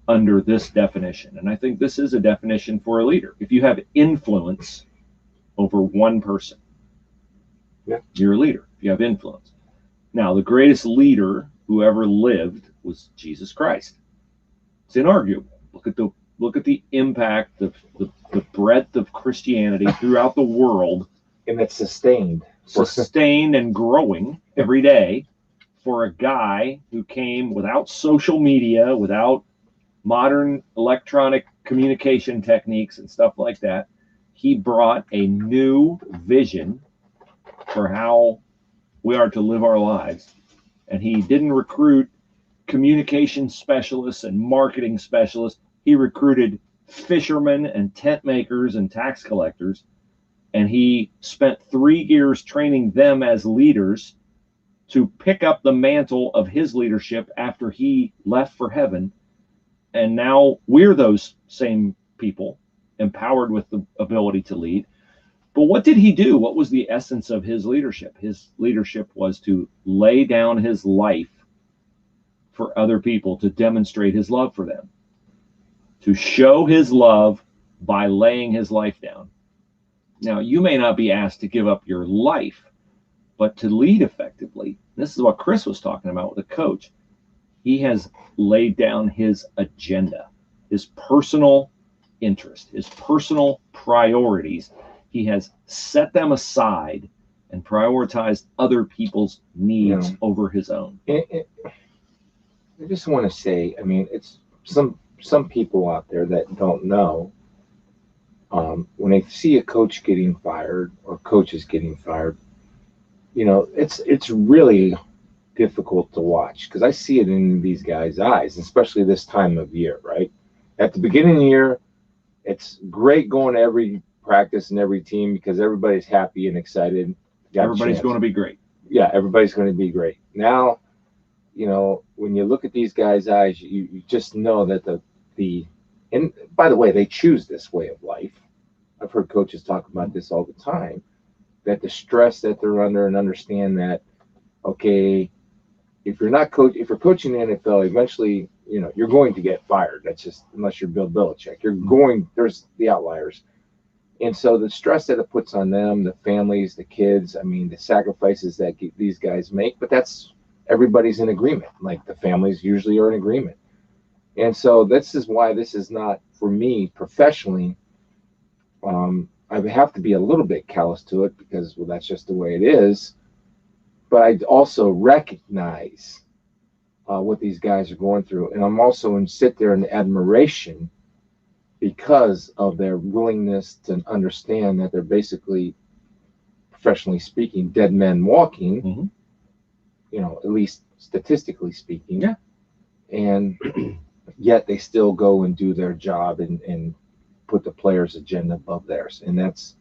under this definition. And I think this is a definition for a leader. If you have influence over one person, you're a leader. If you have influence. Now, the greatest leader who ever lived was Jesus Christ. It's inarguable. Look at the impact of the breadth of Christianity throughout the world. And it's sustained and growing every day for a guy who came without social media, without modern electronic communication techniques and stuff like that. He brought a new vision for how we are to live our lives. And he didn't recruit communication specialists and marketing specialists. He recruited fishermen and tent makers and tax collectors. And he spent 3 years training them as leaders to pick up the mantle of his leadership after he left for heaven. And now we're those same people, empowered with the ability to lead. But what did he do? What was the essence of his leadership? His leadership was to lay down his life for other people, to demonstrate his love for them, to show his love by laying his life down. Now, you may not be asked to give up your life, but to lead effectively, this is what Chris was talking about with the coach. He has laid down his agenda, his personal interest, his personal priorities. He has set them aside and prioritized other people's needs over his own. I just want to say, I mean, it's some people out there that don't know, when they see a coach getting fired or coaches getting fired, it's really difficult to watch, because I see it in these guys' eyes, especially this time of year, right? At the beginning of the year, it's great going to every practice and every team because everybody's happy and excited. Everybody's going to be great. Yeah, everybody's going to be great. Now, when you look at these guys' eyes, you just know that and by the way, they choose this way of life. I've heard coaches talk about this all the time, that the stress that they're under, and understand that, okay, if you're coaching the NFL, eventually, you're going to get fired. That's just, unless you're Bill Belichick, there's the outliers. And so the stress that it puts on them, the families, the kids, I mean, the sacrifices that these guys make, but everybody's in agreement. Like, the families usually are in agreement. And so this is why this is not, for me professionally, I would have to be a little bit callous to it because, well, that's just the way it is. But I also recognize what these guys are going through. And I'm also sit there in admiration because of their willingness to understand that they're basically, professionally speaking, dead men walking, at least statistically speaking. Yeah. And yet they still go and do their job and put the player's agenda above theirs. And that's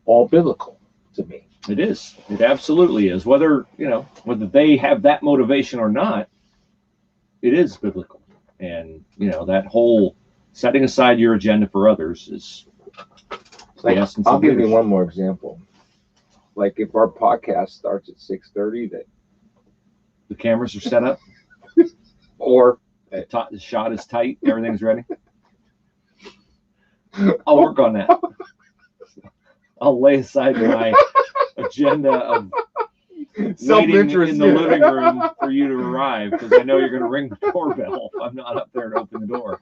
all biblical to me. It is. It absolutely is. Whether they have that motivation or not, it is biblical. And, that whole setting aside your agenda for others is the essence I'll of give leadership. you one more example. Like, if our podcast starts at 6:30, that the cameras are set up, or the shot is tight, everything's ready. I'll work on that. I'll lay aside my agenda of waiting in the living room for you to arrive, because I know you're going to ring the doorbell if I'm not up there to open the door.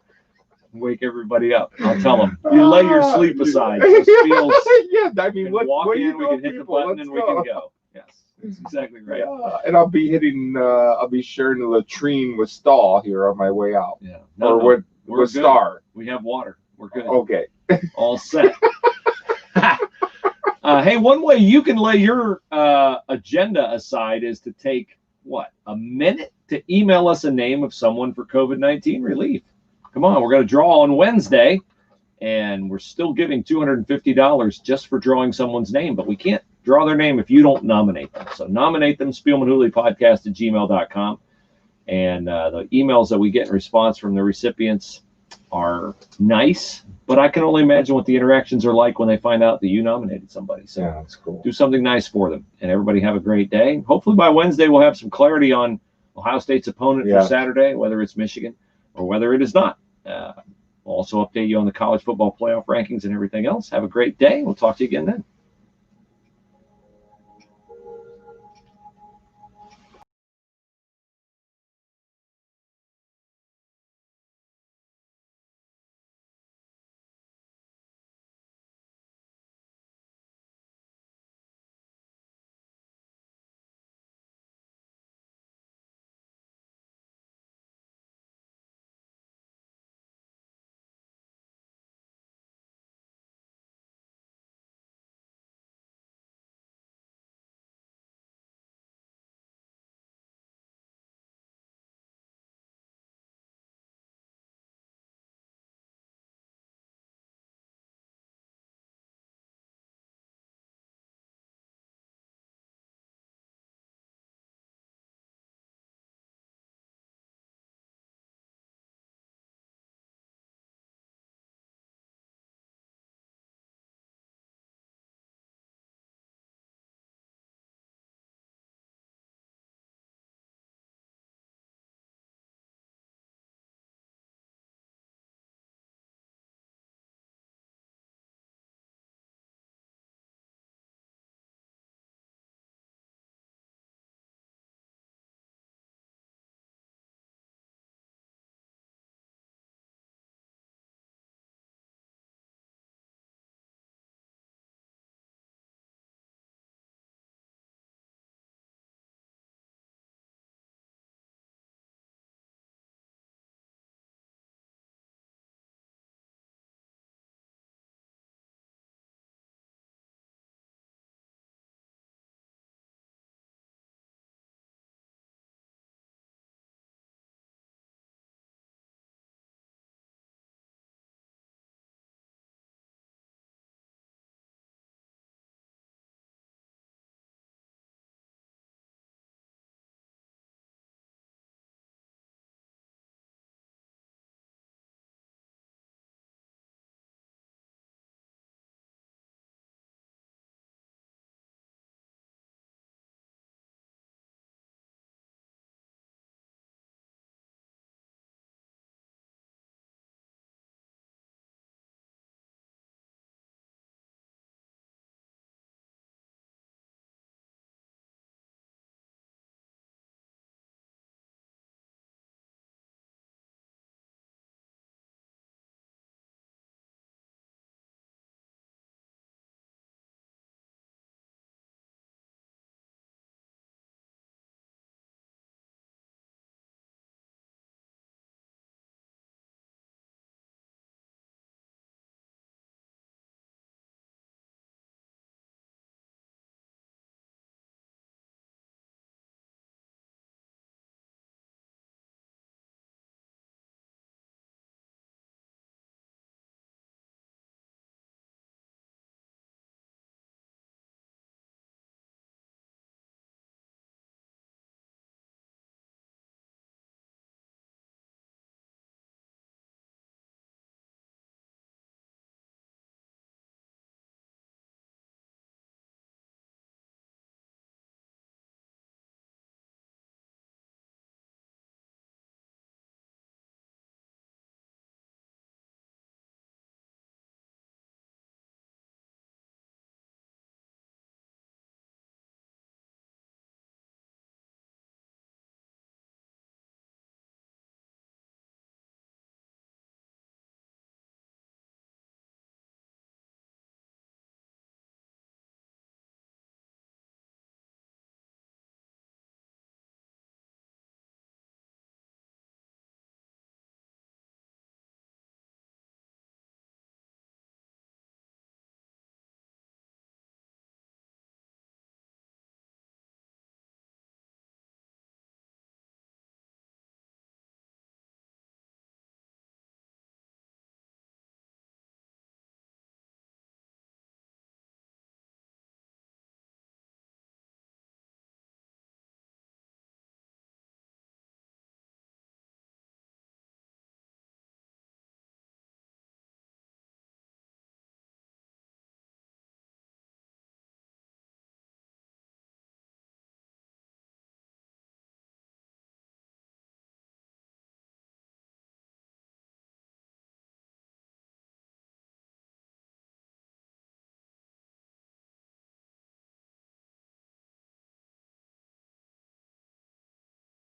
Wake everybody up. I'll tell them, you lay your sleep aside. So Spiels, yeah, I mean, what are you in, we doing, can hit the people? button, Let's and we can go. Yes, that's exactly right. Yeah, and I'll be hitting. I'll be sharing the latrine with Stall here on my way out. Yeah, With good. Star. We have water. We're good. Okay. All set. Hey, one way you can lay your agenda aside is to take a minute to email us a name of someone for COVID-19 relief. Come on, we're going to draw on Wednesday, and we're still giving $250 just for drawing someone's name, but we can't draw their name if you don't nominate them. So nominate them, SpielmanHooleyPodcast@gmail.com. And the emails that we get in response from the recipients are nice, but I can only imagine what the interactions are like when they find out that you nominated somebody. So yeah, that's cool. Do something nice for them, and everybody have a great day. Hopefully by Wednesday we'll have some clarity on Ohio State's opponent for Saturday, whether it's Michigan or whether it is not. We'll also update you on the college football playoff rankings and everything else. Have a great day. We'll talk to you again then.